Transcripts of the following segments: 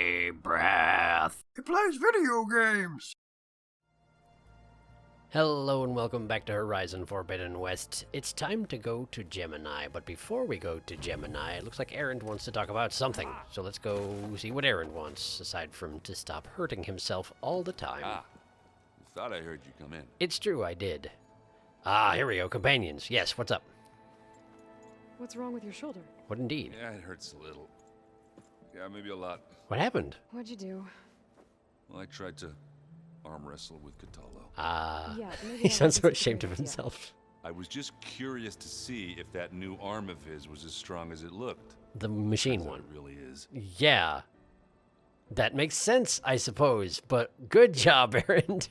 SharkyBreath. He plays video games. Hello and welcome back to Horizon Forbidden West. It's time to go to Gemini, but before we go to Gemini, it looks like Erend wants to talk about something. So let's go see what Erend wants, aside from to stop hurting himself all the time. I thought I heard you come in. It's true, I did. Ah, here we go, companions. Yes, what's up? What's wrong with your shoulder? What indeed? Yeah, it hurts a little. Yeah, maybe a lot. What happened? What'd you do? Well, I tried to arm wrestle with Catalo. Ah, Yeah, maybe he that sounds so wasn't such a ashamed great of idea. himself. I was just curious to see if that new arm of his was as strong as it looked. The machine Turns out one. It really is. Yeah. That makes sense, I suppose, but good job, Erend.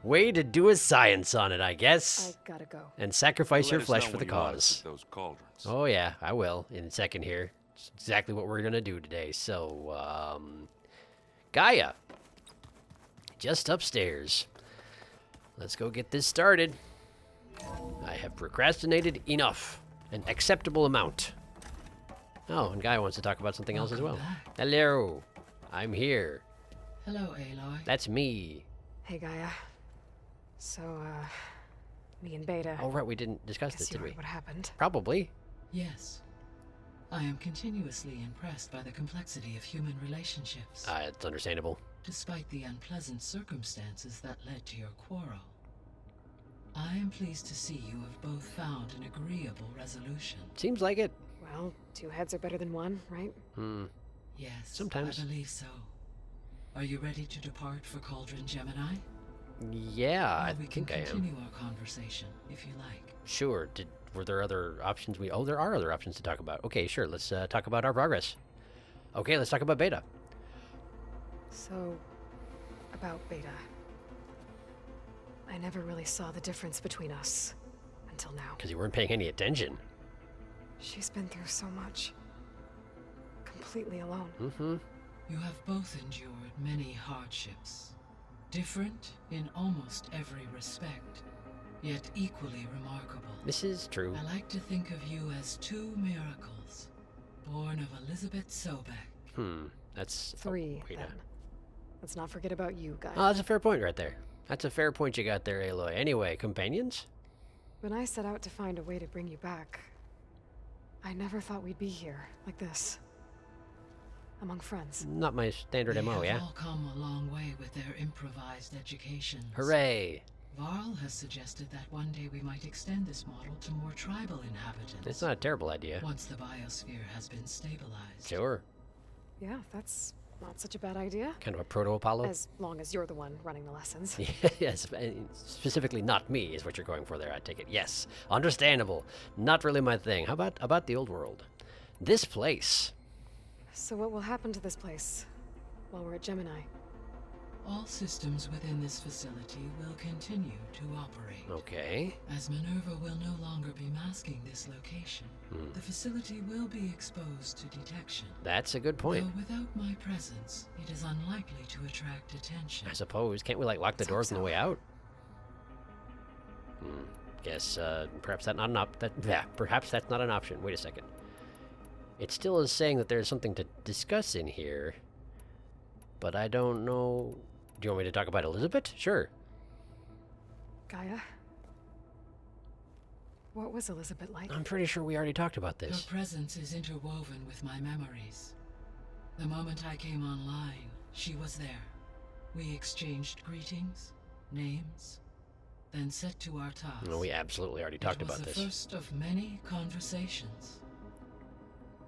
Way to do a science on it, I guess. I gotta go. And sacrifice Let your us flesh know for the when you want us cause. with those cauldrons. Oh yeah, I will in a second here. It's exactly what we're gonna do today. So, Gaia, just upstairs. Let's go get this started. I have procrastinated enough, an acceptable amount. Oh, and Gaia wants to talk about something else as well. Welcome back. Hello, I'm here. Hello, Aloy. That's me. Hey, Gaia. So, me and Beta. Oh right, we didn't discuss this, Guess you did we? heard what happened. Probably. Yes. I am continuously impressed by the complexity of human relationships, It's understandable. despite the unpleasant circumstances that led to your quarrel. I am pleased to see you have both found an agreeable resolution. Seems like it. Well, two heads are better than one, right? Yes, Sometimes. I believe so. Are you ready to depart for Cauldron Gemini? Yeah, Or I we can think I am. continue our conversation, if you like. Sure. Were there other options? Oh, there are other options to talk about. Okay, sure. Let's talk about our progress. Okay, let's talk about Beta. So, about Beta. I never really saw the difference between us until now. Because you weren't paying any attention. She's been through so much. Completely alone. Mm-hmm. You have both endured many hardships, different in almost every respect, yet equally remarkable. This is true. I like to think of you as two miracles, born of Elizabeth Sobek. That's... Three, wait, then. Let's not forget about you, Gaia. Oh, that's a fair point right there. That's a fair point you got there, Aloy. Anyway, companions? When I set out to find a way to bring you back, I never thought we'd be here, like this. Among friends. Not my standard They MO, have yeah? all come a long way with their improvised educations. Hooray! Varl has suggested that one day we might extend this model to more tribal inhabitants. It's not a terrible idea. Once the biosphere has been stabilized. Sure. Yeah, that's not such a bad idea. Kind of a proto-Apollo? As long as you're the one running the lessons. Yes, specifically not me is what you're going for there, I take it. Yes, understandable. Not really my thing. How about the old world? This place. So what will happen to this place while we're at Gemini? All systems within this facility will continue to operate. Okay. As Minerva will no longer be masking this location, the facility will be exposed to detection. That's a good point. Though without my presence, it is unlikely to attract attention. I suppose. Can't we, like, lock the Let's hope doors on the so. way out? Guess, perhaps that's not an perhaps that's not an option. Wait a second. It still is saying that there's something to discuss in here, but I don't know... Do you want me to talk about Elizabeth? Sure. Gaia? What was Elizabeth like? I'm pretty sure we already talked about Her this. presence is interwoven with my memories. The moment I came online, she was there. We exchanged greetings, names, then set to our task. No, we absolutely already talked about It was this. the first of many conversations.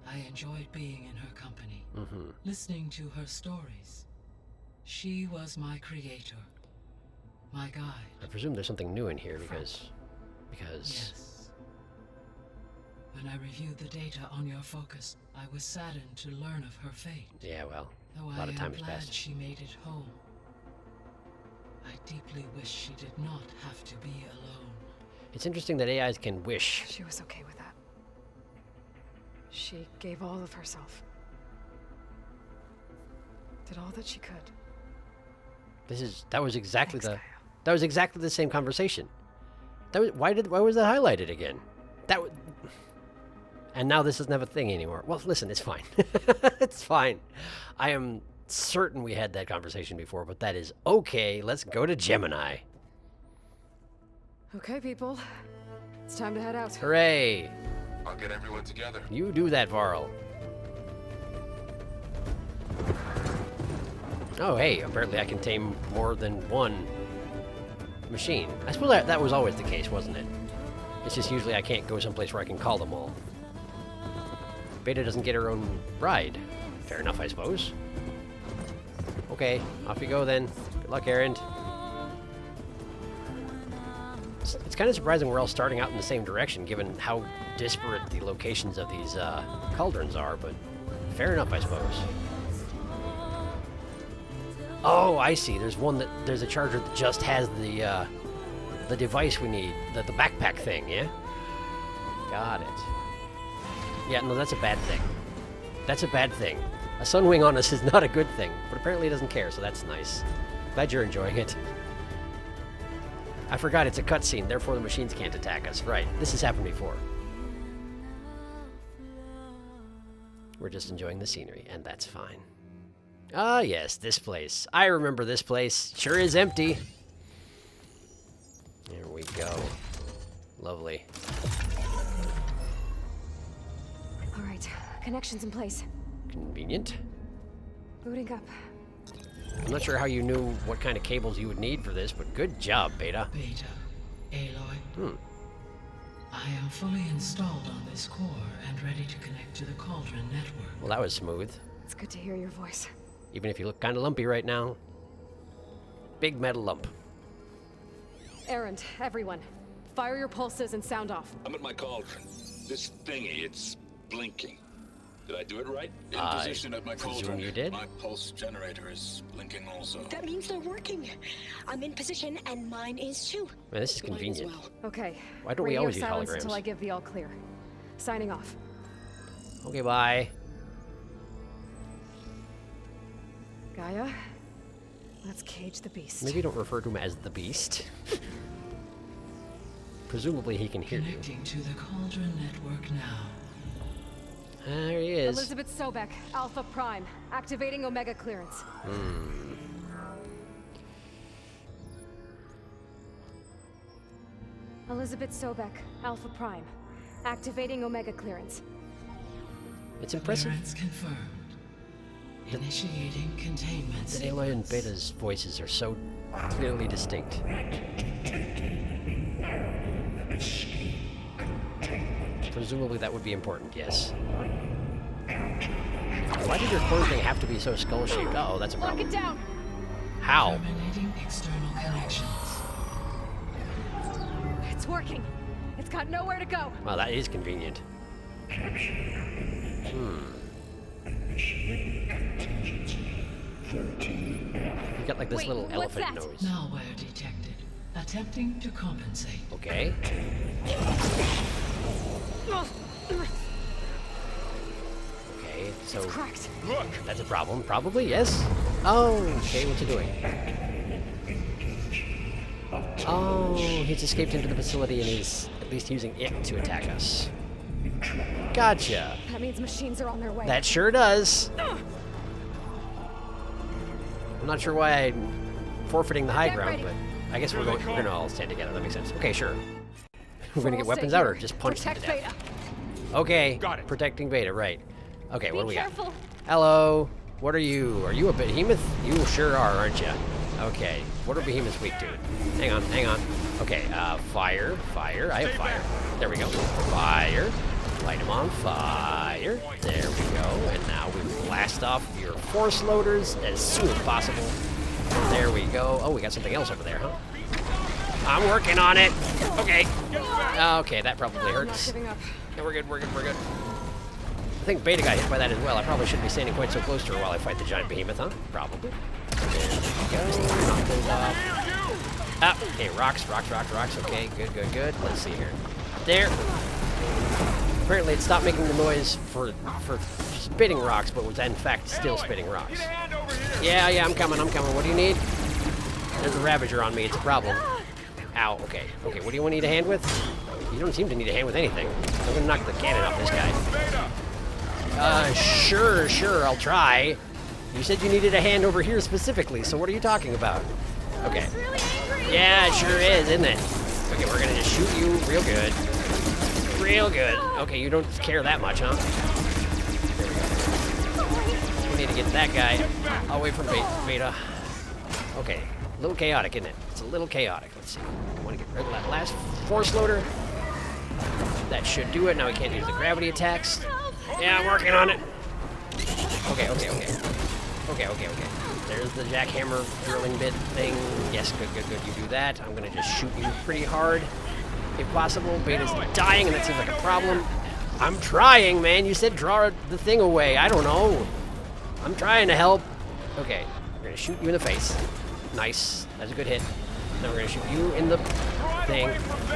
I enjoyed being in her company, listening to her stories. She was my creator, my guide. I presume there's something new in here because... Yes. When I reviewed the data on your focus, I was saddened to learn of her fate. Yeah, well, Though a lot of time I has am glad passed. she made it home. I deeply wish she did not have to be alone. It's interesting that AIs can wish. She was okay with that. She gave all of herself. Did all that she could. That was exactly Thanks, that was exactly the same conversation. That was why was that highlighted again? And now this doesn't have a thing anymore. Well, listen, it's fine. It's fine. I am certain we had that conversation before, but that is okay. Let's go to Gemini. Okay, people. It's time to head out. Hooray! I'll get everyone together. You do that, Varl. Oh, hey, apparently I can tame more than one machine. I suppose that was always the case, wasn't it? It's just usually I can't go someplace where I can call them all. Beta doesn't get her own ride. Fair enough, I suppose. Okay, off you go then. Good luck, Erend. It's kind of surprising we're all starting out in the same direction, given how disparate the locations of these cauldrons are, but fair enough, I suppose. Oh, I see. There's a charger that just has the device we need, the backpack thing, yeah? Got it. Yeah, no, that's a bad thing. That's a bad thing. A sunwing on us is not a good thing, but apparently it doesn't care, so that's nice. Glad you're enjoying it. I forgot it's a cutscene, therefore the machines can't attack us. Right, this has happened before. We're just enjoying the scenery, and that's fine. Ah, yes, this place. I remember this place. Sure is empty. There we go. Lovely. All right, connections in place. Convenient. Booting up. I'm not sure how you knew what kind of cables you would need for this, but good job, Beta. Beta, Aloy. Hmm. I am fully installed on this core and ready to connect to the Cauldron network. Well, that was smooth. It's good to hear your voice. Even if you look kind of lumpy right now. Big metal lump. Erend, everyone, fire your pulses and sound off. I'm at my cauldron. This thingy, it's blinking. Did I do it right? In I position at my presume cauldron. you did. My pulse generator is blinking also. That means they're working. I'm in position, and mine is too. Man, this is Mine as convenient. well. Okay. Why don't we Radio always use silence holograms? until I give the all clear. Signing off. Okay, bye. Gaia, let's cage the beast. Maybe don't refer to him as the Beast. Presumably he can hear you. Connecting to the Cauldron network now. There he is. Elizabeth Sobek, Alpha Prime, activating Omega clearance. Elizabeth Sobek, Alpha Prime, activating Omega clearance. It's impressive Clearance confirmed. Initiating containment that Aloy and sequence. Beta's voices are so clearly distinct. Presumably that would be important, yes. Why did your core thing have to be so skull-shaped? Uh-oh, that's a Lock problem. it down! How? Terminating external connections. It's working. It's got nowhere to go. Well, that is convenient. You got like this Wait, little what's elephant that? nose. Malware detected. Attempting to compensate. Okay. Okay, so It's cracked. that's a problem. Probably, yes. Oh, okay, what's it doing? Oh, he's escaped into the facility and he's at least using it to attack us. Gotcha. That means machines are on their way. That sure does. I'm not sure why I'm forfeiting the high Get ground, ready. but I guess we're gonna all stand together. That makes sense. Okay, sure. We're gonna All get stay weapons out or here. just punch them Protect to death. Beta. Okay. Got it. Protecting Beta, right. Okay, what do we Be careful. got? Hello. What are you? Are you a behemoth? You sure are, aren't you? Okay. What are behemoths weak to? Hang on, hang on. Okay, fire, fire. I have fire. There we go. Fire. Light him on fire. There we go. And now we blast off your force loaders as soon as possible. There we go. Oh, we got something else over there, huh? I'm working on it. Okay. Okay, that probably I'm not hurts. giving up. Yeah, we're good, we're good, we're good. I think Beta got hit by that as well. I probably shouldn't be standing quite so close to her while I fight the giant behemoth, huh? Probably. There we go. Knock those off. Ah, okay, rocks, rocks, rocks, rocks. Okay, good, good, good. Let's see here. There. Apparently it stopped making the noise for spitting rocks, but was in fact still spitting rocks. Yeah, yeah, I'm coming, I'm coming. What do you need? There's a Ravager on me, it's a problem. Ow, okay. Okay, what do you want to need a hand with? You don't seem to need a hand with anything. I'm gonna knock the cannon off this guy. Sure, I'll try. You said you needed a hand over here specifically, so what are you talking about? Okay. Yeah, it sure is, isn't it? Okay, we're gonna just shoot you real good. Real good. Okay, you don't care that much, huh? There we go. We need to get that guy away from Beta. Okay, a little chaotic, isn't it? It's a little chaotic. Let's see. I want to get rid of that last force loader. That should do it. Now we can't use the gravity attacks. Yeah, I'm working on it. Okay. There's the jackhammer drilling bit thing. Yes, good. You do that. I'm gonna just shoot you pretty hard, if possible. Beta's dying, and that seems like a problem. I'm trying, man. You said draw the thing away. I don't know. I'm trying to help. Okay, we're gonna shoot you in the face. Nice. That's a good hit. Then we're gonna shoot you in the thing.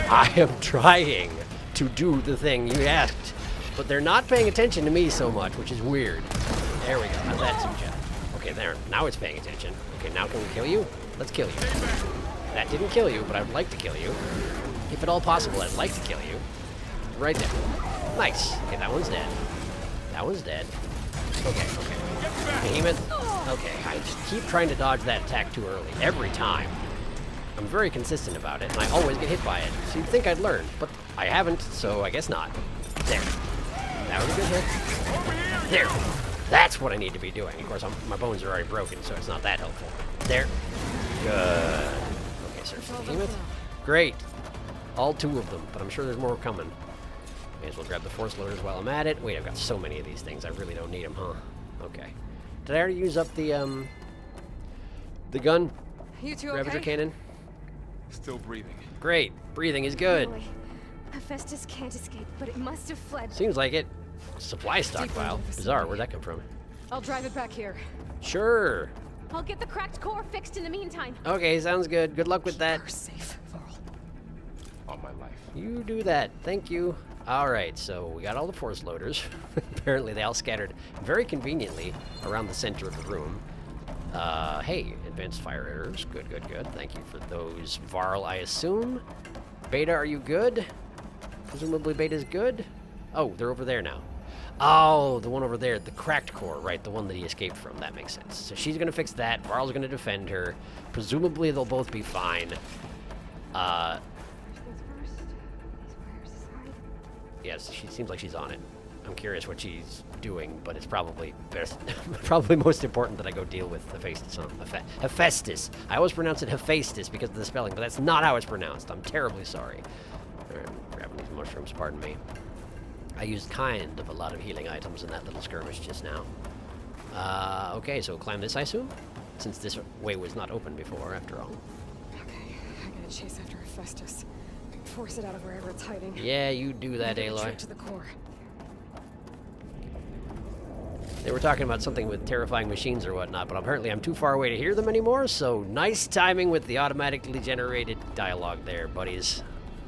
I am trying to do the thing you asked, but they're not paying attention to me so much, which is weird. There we go. How's that suit you? Okay, there. Now it's paying attention. Okay, now can we kill you? Let's kill you. That didn't kill you, but I'd like to kill you. If at all possible, I'd like to kill you. Right there. Nice. Okay, that one's dead. That one's dead. Okay. Behemoth. Okay, I just keep trying to dodge that attack too early. Every time. I'm very consistent about it, and I always get hit by it. So you'd think I'd learn, but I haven't, so I guess not. There. That was a good hit. There. That's what I need to be doing. Of course, my bones are already broken, so it's not that helpful. There. Good. Okay, search the behemoth. Great. All 2 of them, but I'm sure there's more coming. May as well grab the force loaders while I'm at it. Wait, I've got so many of these things. I really don't need them, huh? Okay. Did I already use up the gun? You two Ravager okay? cannon? Still breathing. Great. Breathing is good. Really? Hephaestus can't escape, but it must have fled. Seems like it. Supply stockpile. Bizarre. Where'd that come from? I'll drive it back here. Sure. I'll get the cracked core fixed in the meantime. Okay, sounds good. Good luck with that. You're safe, Varl. On my life. You do that. Thank you. All right, so we got all the force loaders. Apparently they all scattered very conveniently around the center of the room. Hey, advanced fire arrows. Good. Thank you for those. Varl, I assume. Beta, are you good? Presumably Beta's good. Oh, they're over there now. Oh, the one over there, the cracked core, right? The one that he escaped from. That makes sense. So she's going to fix that. Varl's going to defend her. Presumably they'll both be fine. Yes, she seems like she's on it. I'm curious what she's doing, but it's probably best, probably most important that I go deal with Hephaestus. I always pronounce it Hephaestus because of the spelling, but that's not how it's pronounced. I'm terribly sorry. All right, I'm grabbing these mushrooms, pardon me. I used kind of a lot of healing items in that little skirmish just now. Okay, so climb this, I assume? Since this way was not open before, after all. Okay, I gotta chase after Hephaestus. Force it out of wherever it's hiding. Yeah, you do that, Aloy. Trip to the core. They were talking about something with terrifying machines or whatnot, but apparently I'm too far away to hear them anymore, so nice timing with the automatically generated dialogue there, buddies.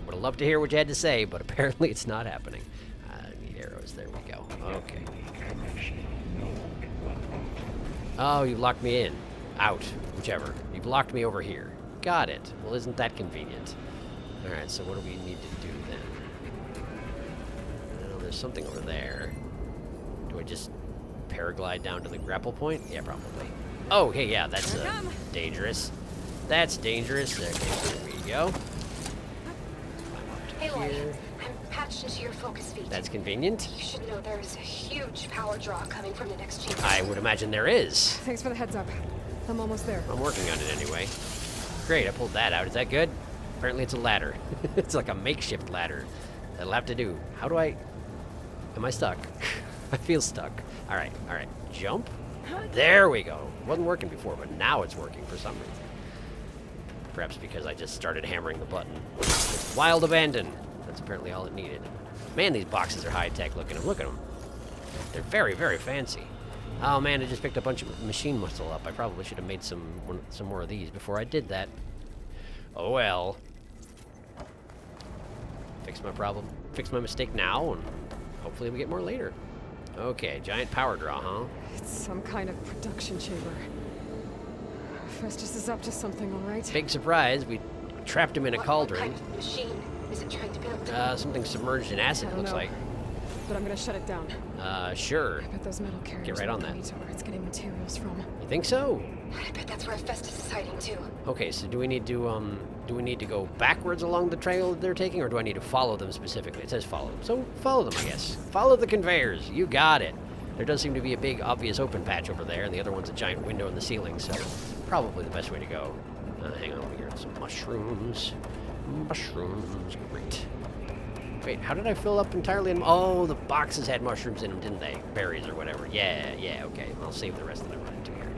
Would have loved to hear what you had to say, but apparently it's not happening. I need arrows. There we go. Okay. Oh, you've locked me in. Out. Whichever. You've locked me over here. Got it. Well, isn't that convenient? Alright, so what do we need to do then? Oh, there's something over there. Do I just paraglide down to the grapple point? Yeah, probably. Oh, hey, yeah, that's dangerous. That's dangerous. Okay, there we go. Aloy, I'm patched into your focus feed. That's convenient. You should know there is a huge power draw coming from the next chamber. I would imagine there is. Thanks for the heads up. I'm almost there. I'm working on it anyway. Great, I pulled that out. Is that good? Apparently it's a ladder. It's like a makeshift ladder. That'll have to do. How do I... Am I stuck? I feel stuck. Alright. Jump. There we go. Wasn't working before, but now it's working for some reason. Perhaps because I just started hammering the button. Wild abandon. That's apparently all it needed. Man, these boxes are high-tech looking. Look at them. They're very, very fancy. Oh man, I just picked a bunch of machine muscle up. I probably should have made some more of these before I did that. Oh well. Fix my problem. Fix my mistake now, and hopefully we get more later. Okay, giant power draw, huh? It's some kind of production chamber. Hephaestus is up to something, all right? Big surprise. We trapped him in a cauldron. What kind of machine? is it trying to build? Something submerged in acid, I don't looks know. like. But I'm gonna shut it down. Sure. I bet those metal carriers right on are that. going to where it's getting materials from. You think so? I bet that's where Festus is hiding too. Okay, so do we need to go backwards along the trail that they're taking, or do I need to follow them specifically? It says follow them, so follow them, I guess. Follow the conveyors. You got it. There does seem to be a big, obvious open patch over there, and the other one's a giant window in the ceiling, so probably the best way to go. Hang on, we got some mushrooms. Mushrooms, great. Wait, how did I fill up entirely in... Oh, the boxes had mushrooms in them, didn't they? Berries or whatever. Yeah, okay. I'll save the rest of them right into here.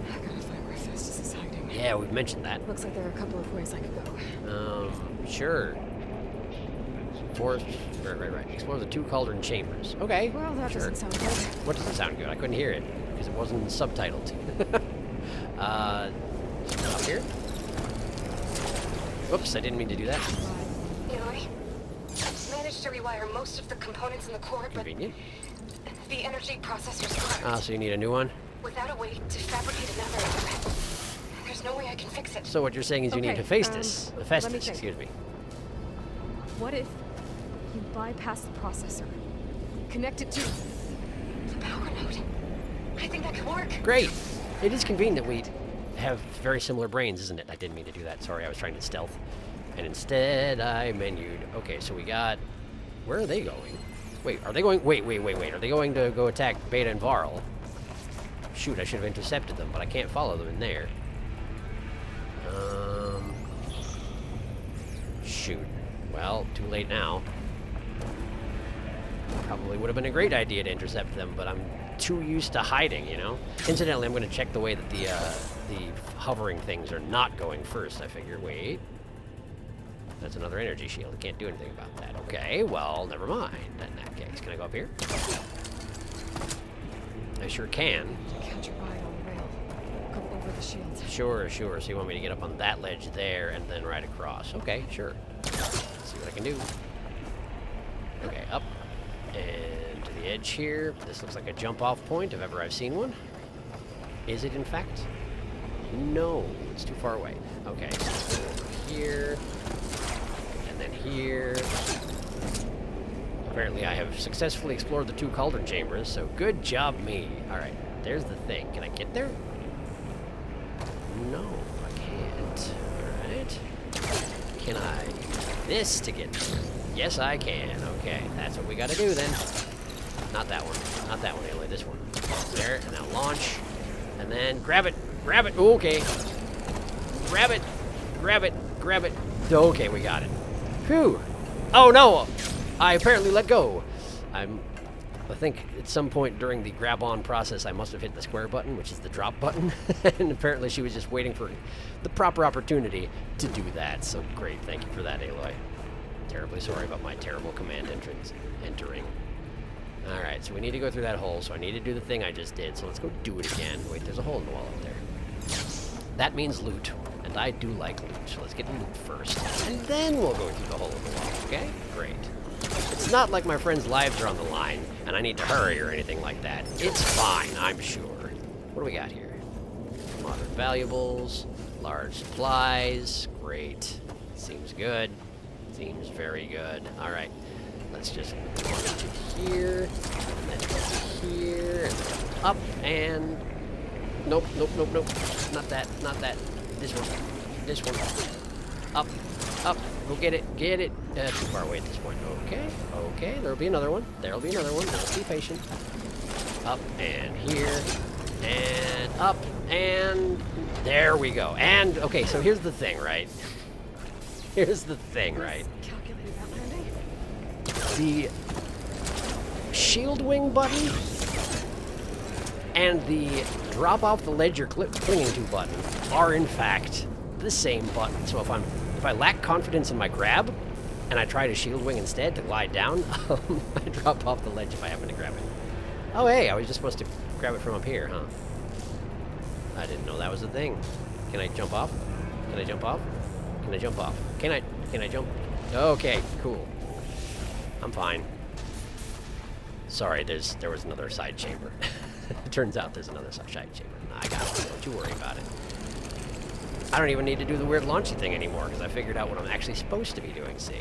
I gotta find where Festus is hiding. Yeah, we've mentioned that. Looks like there are a couple of ways I could go. Sure. Forest... Right. Explore the 2 cauldron chambers. Okay, Well, that sure. doesn't sound good. What doesn't sound good? I couldn't hear it, because it wasn't subtitled. Up here? Whoops, I didn't mean to do that. Aloy, I've managed to rewire most of the components in the core, but Convenient. the energy processor's cracked. Ah, so you need a new one? Without a way to fabricate another, there's no way I can fix it. So what you're saying is you need Okay, Hephaestus. let me Hephaestus, think. excuse me. What if you bypass the processor? Connect it to... The power node. I think that could work. Great! It is convenient that we have very similar brains, isn't it? I didn't mean to do that. Sorry, I was trying to stealth. And instead, I menued. Okay, so we got... Where are they going? Wait, are they going... Wait. Are they going to go attack Beta and Varl? Shoot, I should have intercepted them, but I can't follow them in there. Shoot. Well, too late now. Probably would have been a great idea to intercept them, but I'm too used to hiding, you know? Incidentally, I'm going to check the way that the hovering things are not going first. I figure, wait. That's another energy shield. I can't do anything about that. Okay, well, never mind. In that case, can I go up here? I sure can. Catch your eye on the rail. Go over the shields. Sure. So you want me to get up on that ledge there and then right across. Okay, sure. Let's see what I can do. Okay, up. And to the edge here. This looks like a jump-off point if ever I've seen one. Is it, in fact? No, it's too far away. Okay, so here. And then here. Apparently I have successfully explored the 2 cauldron chambers, so good job me. Alright, there's the thing. Can I get there? No, I can't. Alright. Can I do this to get there? Yes, I can. Okay, that's what we gotta do then. Not that one. Not that one, Aloy. This one. There, and now launch. And then grab it. Grab it. Ooh, okay. Grab it. Grab it. Grab it. Okay, we got it. Phew. Oh, no! I apparently let go. I think at some point during the grab-on process, I must have hit the square button, which is the drop button. And apparently she was just waiting for the proper opportunity to do that. So great. Thank you for that, Aloy. Terribly sorry about my terrible command entering. Alright, so we need to go through that hole, so I need to do the thing I just did, so let's go do it again. Wait, there's a hole in the wall up there. That means loot, and I do like loot, so let's get loot first. And then we'll go through the hole in the wall, okay? Great. It's not like my friends' lives are on the line, and I need to hurry or anything like that. It's fine, I'm sure. What do we got here? Modern valuables, large supplies, great. Seems good. Seems very good. Alright. Let's just launch to here, and then here, and then up, and... Nope. Not that. This one. Up. Go get it. Too far away at this point. Okay. There'll be another one. Let's be patient. Up, and here, and up, and... There we go. And, okay, so here's the thing, right? Calculated that landing. The shield wing button and the drop off the ledge you're clinging to button are in fact the same button. So if I lack confidence in my grab and I try to shield wing instead to glide down, I drop off the ledge if I happen to grab it. Oh hey, I was just supposed to grab it from up here, huh? I didn't know that was a thing. Can I jump off? Can I jump off? Can I jump? Okay, cool. I'm fine. Sorry, there was another side chamber. Turns out there's another side chamber. I got it. Don't you worry about it. I don't even need to do the weird launchy thing anymore, because I figured out what I'm actually supposed to be doing, see?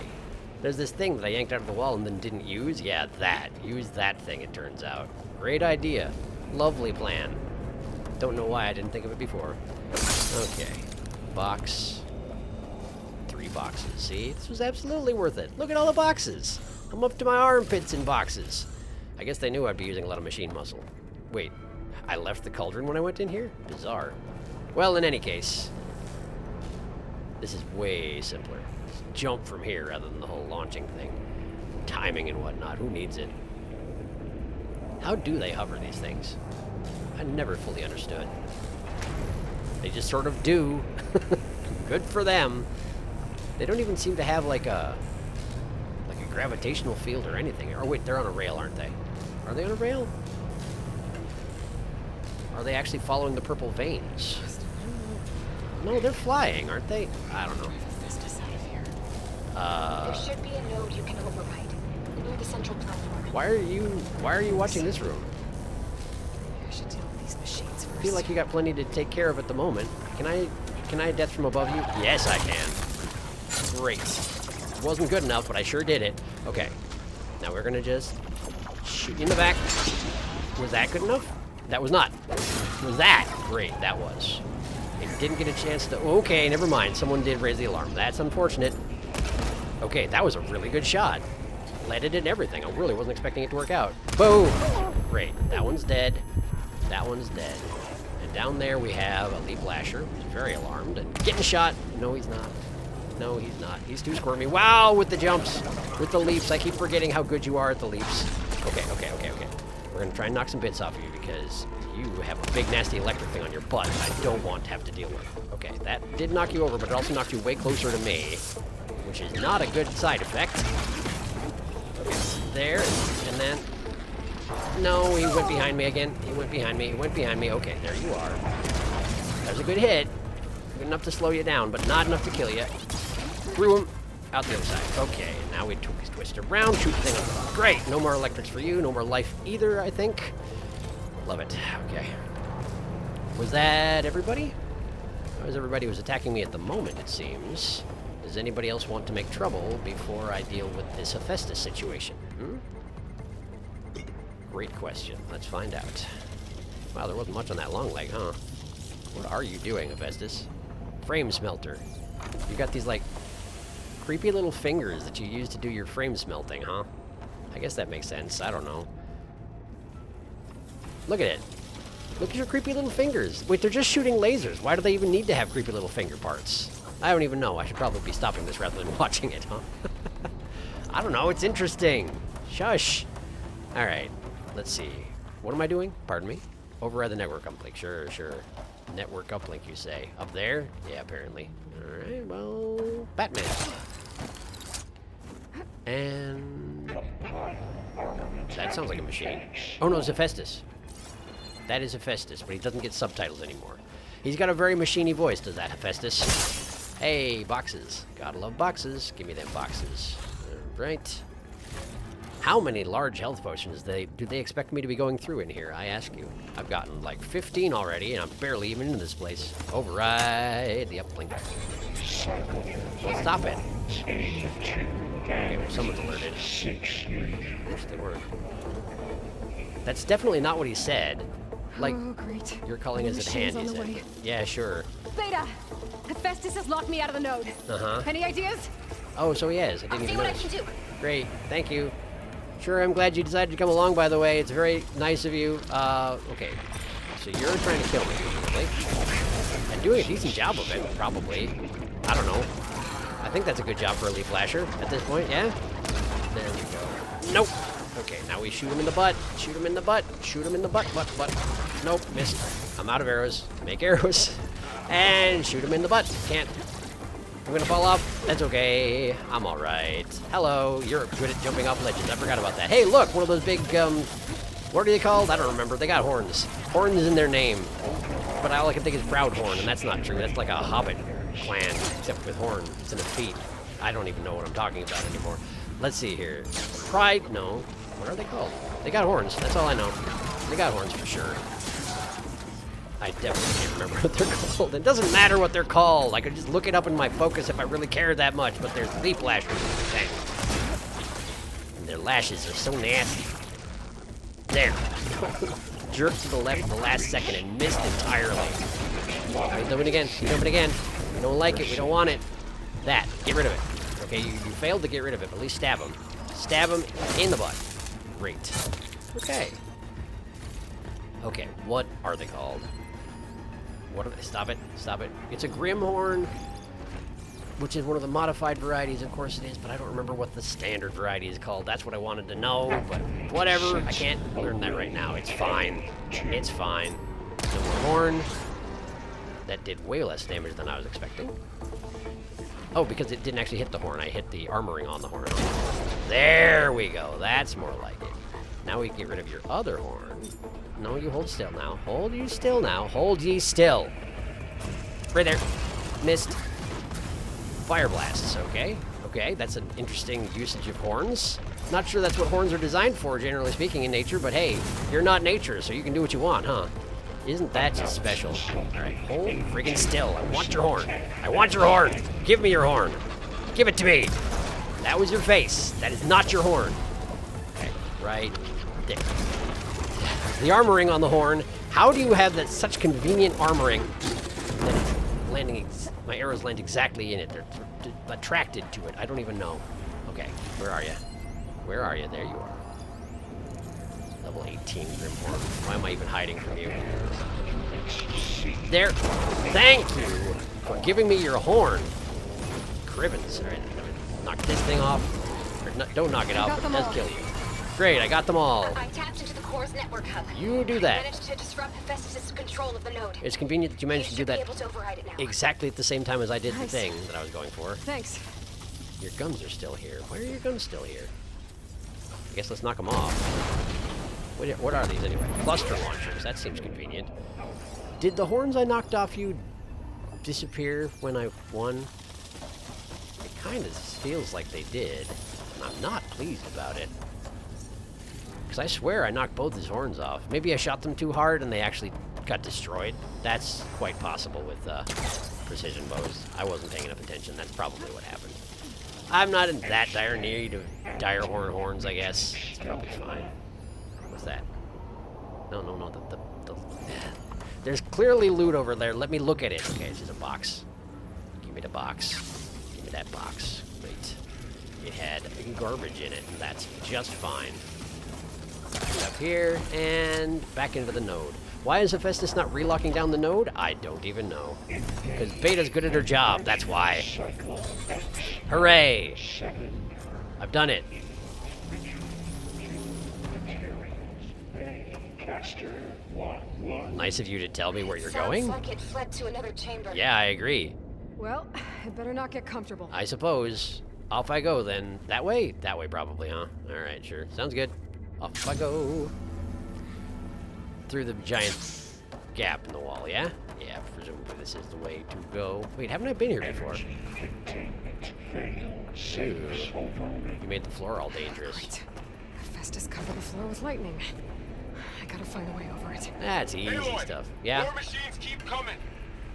There's this thing that I yanked out of the wall and then didn't use. Yeah, that. Use that thing, it turns out. Great idea. Lovely plan. Don't know why I didn't think of it before. Okay. Box. 3 boxes. See? This was absolutely worth it. Look at all the boxes. I'm up to my armpits in boxes. I guess they knew I'd be using a lot of machine muscle. Wait. I left the cauldron when I went in here? Bizarre. Well, in any case, this is way simpler. Just jump from here rather than the whole launching thing. Timing and whatnot. Who needs it? How do they hover these things? I never fully understood. They just sort of do. Good for them. They don't even seem to have like a gravitational field or anything. Oh wait, they're on a rail, aren't they? Are they on a rail? Are they actually following the purple veins? No, they're flying, aren't they? I don't know. There should be a node you can override near the central platform. Why are you watching this room? I should deal with these machines first. I feel like you got plenty to take care of at the moment. Can I death from above you? Yes, I can. Great. It wasn't good enough, but I sure did it. Okay. Now we're gonna just shoot you in the back. Was that good enough? That was not. Was that? Great, that was. It didn't get a chance to... Okay, never mind. Someone did raise the alarm. That's unfortunate. Okay, that was a really good shot. Landed and everything. I really wasn't expecting it to work out. Boom! Great. That one's dead. That one's dead. And down there we have a leap lasher, who's very alarmed and getting shot. No, he's not. No, he's not. He's too squirmy. Wow, with the jumps, with the leaps. I keep forgetting how good you are at the leaps. Okay. We're gonna try and knock some bits off of you because you have a big nasty electric thing on your butt that I don't want to have to deal with. Okay, that did knock you over, but it also knocked you way closer to me, which is not a good side effect. Okay, there, and then... No, he went behind me again. He went behind me. Okay, there you are. That was a good hit. Good enough to slow you down, but not enough to kill you. Threw him out the other side. Okay, now we twist around, shoot the thing up. Great, no more electrics for you, no more life either, I think. Love it. Okay. Was that everybody? That was everybody who's attacking me at the moment, it seems. Does anybody else want to make trouble before I deal with this Hephaestus situation? Great question. Let's find out. Wow, there wasn't much on that long leg, huh? What are you doing, Hephaestus? Frame smelter. You got these, like, creepy little fingers that you use to do your frame smelting, huh? I guess that makes sense. I don't know. Look at it. Look at your creepy little fingers. Wait, they're just shooting lasers. Why do they even need to have creepy little finger parts? I don't even know. I should probably be stopping this rather than watching it, huh? I don't know. It's interesting. Shush. All right. Let's see. What am I doing? Pardon me? Override the network uplink. Sure. Network uplink, you say. Up there? Yeah, apparently. All right, well... Batman. And... That sounds like a machine. Oh, no, it's Hephaestus. That is Hephaestus, but he doesn't get subtitles anymore. He's got a very machiney voice, does that, Hephaestus? Hey, boxes. Gotta love boxes. Give me them boxes. All right. How many large health potions do they expect me to be going through in here, I ask you? I've gotten like 15 already, and I'm barely even into this place. Override the uplink. Well, stop it. Okay, well, someone's alerted. Wish they weren't. That's definitely not what he said. Like, oh, great. you're calling us at hand, he said. Yeah, sure. Beta! Hephaestus has locked me out of the node. Uh-huh. Any ideas? Oh, so he is. I didn't I'll see even what I notice. can do. Great, thank you. Sure, I'm glad you decided to come along, by the way. It's very nice of you. Okay. So you're trying to kill me, presumably. And doing a decent job of it, probably. I don't know. I think that's a good job for a leaf flasher at this point, yeah? There we go. Nope. Okay, now we shoot him in the butt. Shoot him in the butt. Shoot him in the butt. Butt. Nope, missed. I'm out of arrows. Make arrows. And shoot him in the butt. Can't. I'm gonna fall off. That's okay. I'm alright. Hello. You're good at jumping off ledges. I forgot about that. Hey, look! One of those big, what are they called? I don't remember. They got horns. Horns in their name. But all I can think is Proudhorn, and that's not true. That's like a hobbit clan, except with horns instead of feet. I don't even know what I'm talking about anymore. Let's see here. Pride? No. What are they called? They got horns. That's all I know. They got horns for sure. I definitely can't remember what they're called. It doesn't matter what they're called. I could just look it up in my focus if I really cared that much, but there's leaf lashers in the tank. And their lashes are so nasty. There. Jerked to the left at the last second and missed entirely. Right, do it again. Do it again. We don't like it. We don't want it. That. Get rid of it. Okay, you failed to get rid of it, but at least stab him. Stab him in the butt. Great. Okay. Okay, what are they called? What are they? Stop it. Stop it. It's a Grimhorn, which is one of the modified varieties, of course it is, but I don't remember what the standard variety is called. That's what I wanted to know, but whatever. I can't learn that right now. It's fine. It's fine. No more horn. That did way less damage than I was expecting. Oh, because it didn't actually hit the horn. I hit the armoring on the horn. There we go. That's more like it. Now we can get rid of your other horn. No, you hold still now. Hold you still now. Hold ye still. Right there. Missed. Fire blasts. Okay. Okay, that's an interesting usage of horns. Not sure that's what horns are designed for, generally speaking, in nature, but hey, you're not nature, so you can do what you want, huh? Isn't that just special? Alright, hold friggin' still. I want your horn. I want your horn. Give me your horn. Give it to me. That was your face. That is not your horn. Okay, right there. The armoring on the horn. How do you have that such convenient armoring that it's landing, my arrows land exactly in it? They're attracted to it. I don't even know. Okay, where are you? Where are you? There you are. Level 18 Grimhorn. Why am I even hiding from you? There. Thank you for giving me your horn. Cribbins. All right, knock this thing off. Or don't knock it off. It does kill you. Great, I got them all. I tapped into the core's network hub. You do that. I managed to disrupt Hephaestus' control of the node. It's convenient that you managed to do that Be able to override it now. exactly at the same time as I did the Nice. thing that I was going for. Thanks. Your guns are still here. Why are your guns still here? I guess let's knock them off. What are these anyway? Cluster launchers. That seems convenient. Did the horns I knocked off you disappear when I won? It kind of feels like they did. And I'm not pleased about it. Because I swear I knocked both his horns off. Maybe I shot them too hard and they actually got destroyed. That's quite possible with precision bows. I wasn't paying enough attention. That's probably what happened. I'm not in that dire need of dire horns, I guess. It's probably fine. What's that? No. There's clearly loot over there. Let me look at it. Okay, it's just a box. Give me the box. Give me that box. Great. It had garbage in it, and that's just fine. Back up here, and back into the node. Why is Hephaestus not relocking down the node? I don't even know. Because Beta's good at her job, that's why. Hooray! I've done it. Nice of you to tell me where you're going. Sounds like it fled to another chamber. Yeah, I agree. Well, I better not get comfortable. I suppose. Off I go then. That way? That way probably, huh? Alright, sure. Sounds good. Off I go. Through the giant gap in the wall, yeah? Yeah, presumably this is the way to go. Wait, haven't I been here before? Ooh. You made the floor all dangerous. Right. Hephaestus covered the floor with lightning. I gotta find a way over it. That's easy stuff. Yeah? More machines keep coming.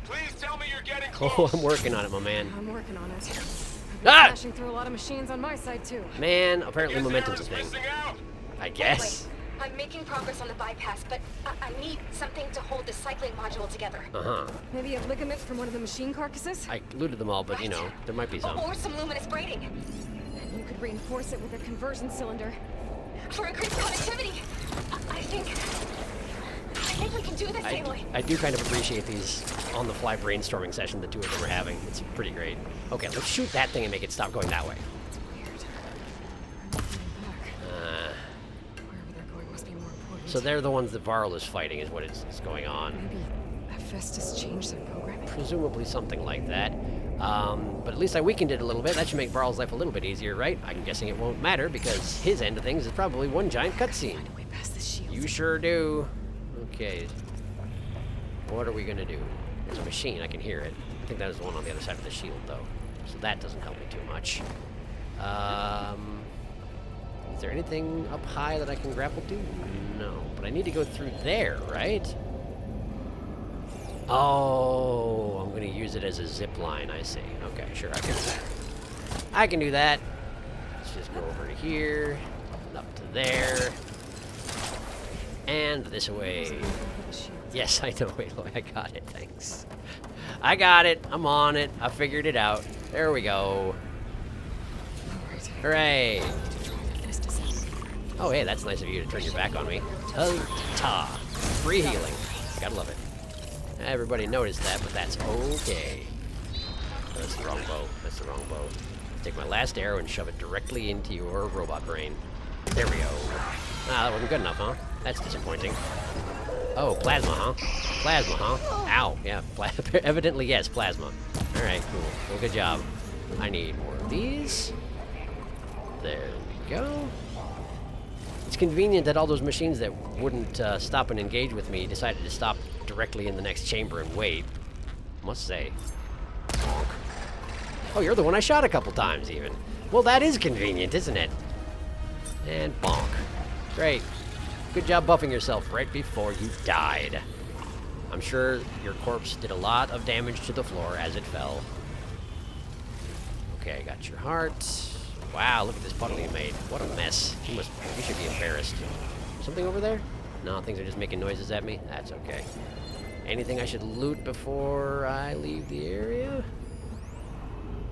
Please tell me you're getting Oh, close. I'm working on it, my man. I'm working on it. I've been Ah! smashing through a lot of machines on my side, too. Man, apparently Guess momentum's a Aaron's thing. missing out. I guess. Wait, I'm making progress on the bypass, but I need something to hold the cycling module together. Uh-huh. Maybe a ligament from one of the machine carcasses? I looted them all, but, you know, there might be some. Or some luminous braiding. You could reinforce it with a conversion cylinder. For increased connectivity. I think we can do this, Aloy. I do kind of appreciate these on-the-fly brainstorming session the two of them are having. It's pretty great. Okay, let's shoot that thing and make it stop going that way. Wherever they're going must be more important. So they're the ones that Varl is fighting, is what is going on. Maybe Hephaestus changed their programming. Presumably something like that. But at least I weakened it a little bit. That should make Varl's life a little bit easier, right? I'm guessing it won't matter because his end of things is probably one giant cutscene. Find a way past this shield. You sure do. Okay. What are we gonna do? There's a machine, I can hear it. I think that is the one on the other side of the shield, though. So that doesn't help me too much. Is there anything up high that I can grapple to? No, but I need to go through there, right? Oh, I'm gonna use it as a zip line, I see. Okay, sure, I can do that. I can do that. Let's just go over to here, up to there, and this way. Yes, I know, Aloy, I got it, thanks. I got it, I'm on it, I figured it out. There we go. Hooray! Oh, hey, that's nice of you to turn your back on me. Ta! Free healing. Gotta love it. Everybody noticed that, but that's okay. That's the wrong bow. That's the wrong bow. Take my last arrow and shove it directly into your robot brain. There we go. Ah, that wasn't good enough, huh? That's disappointing. Oh, plasma, huh? Plasma, huh? Ow, yeah. Evidently, yes, plasma. Alright, cool. Well, good job. I need more of these. There we go. It's convenient that all those machines that wouldn't stop and engage with me decided to stop directly in the next chamber and wait. Must say. Bonk. Oh, you're the one I shot a couple times, even. Well, that is convenient, isn't it? And bonk. Great. Good job buffing yourself right before you died. I'm sure your corpse did a lot of damage to the floor as it fell. Okay, got your heart. Wow, look at this puddle you made. What a mess. You should be embarrassed. Something over there? No, things are just making noises at me? That's okay. Anything I should loot before I leave the area?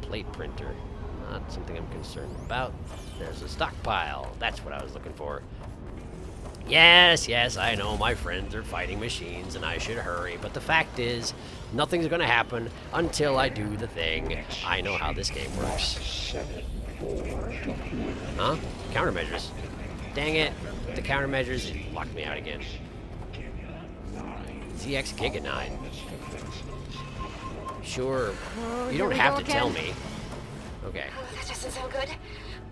Plate printer. Not something I'm concerned about. There's a stockpile. That's what I was looking for. Yes, yes, I know my friends are fighting machines and I should hurry, but the fact is, nothing's gonna happen until I do the thing. I know how this game works. Huh? Countermeasures. Dang it. The countermeasures locked me out again. ZX Giga 9. Sure. You don't have to tell me. Okay. Oh, that doesn't sound good.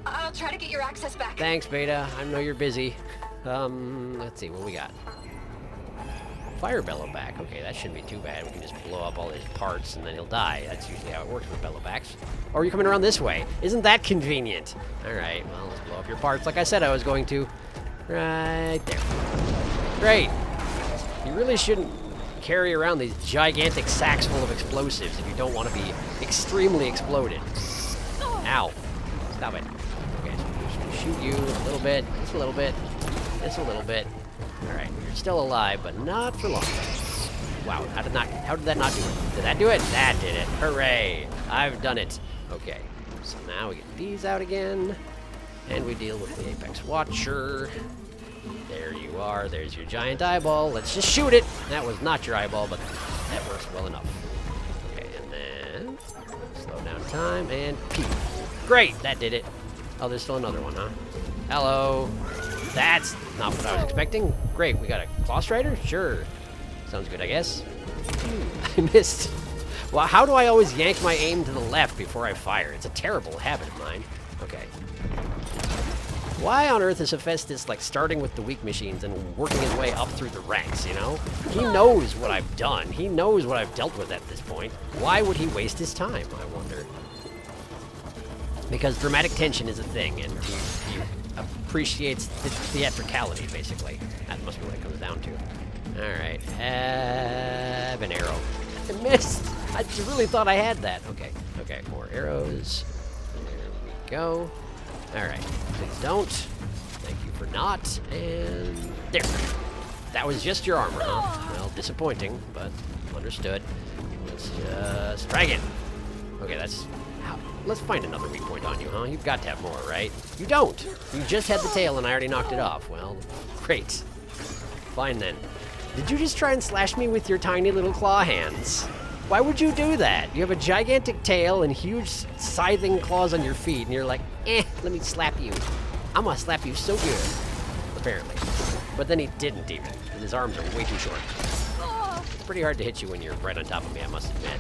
I'll try to get your access back. Thanks, Beta. I know you're busy. Let's see what we got. Fire Bellowback. Okay, that shouldn't be too bad. We can just blow up all his parts and then he'll die. That's usually how it works with Bellowbacks. Or you're coming around this way. Isn't that convenient? Alright, well, let's blow up your parts like I said I was going to. Right there. Great. You really shouldn't carry around these gigantic sacks full of explosives if you don't want to be extremely exploded. Ow. Stop it. Okay, so I'm just gonna shoot you a little bit, just a little bit, just a little bit. Alright, you're still alive, but not for long. Wow, how did that not do it? Did that do it? That did it. Hooray! I've done it. Okay, so now we get these out again, and we deal with the Apex Watcher. There you are. There's your giant eyeball. Let's just shoot it. That was not your eyeball, but that works well enough. Okay, and then slow down time and peek. Great, that did it. Oh, there's still another one, huh? Hello. That's not what I was expecting. Great, we got a Claw Strider? Sure. Sounds good, I guess. I missed. Well, how do I always yank my aim to the left before I fire? It's a terrible habit of mine. Okay. Why on earth is Hephaestus, like, starting with the weak machines and working his way up through the ranks, you know? He knows what I've done. He knows what I've dealt with at this point. Why would he waste his time, I wonder? Because dramatic tension is a thing, and he appreciates the theatricality, basically. That must be what it comes down to. Alright, have an arrow. I missed! I really thought I had that. Okay, okay, more arrows. There we go. Alright, please don't. Thank you for not. And there. That was just your armor, huh? Well, disappointing, but understood. Let's just try again. Okay, that's... Let's find another weak point on you, huh? You've got to have more, right? You don't! You just had the tail and I already knocked it off. Well, great. Fine then. Did you just try and slash me with your tiny little claw hands? Why would you do that? You have a gigantic tail and huge scything claws on your feet, and you're like, let me slap you. I'm gonna slap you so good. Apparently. But then he didn't even, and his arms are way too short. It's pretty hard to hit you when you're right on top of me, I must admit.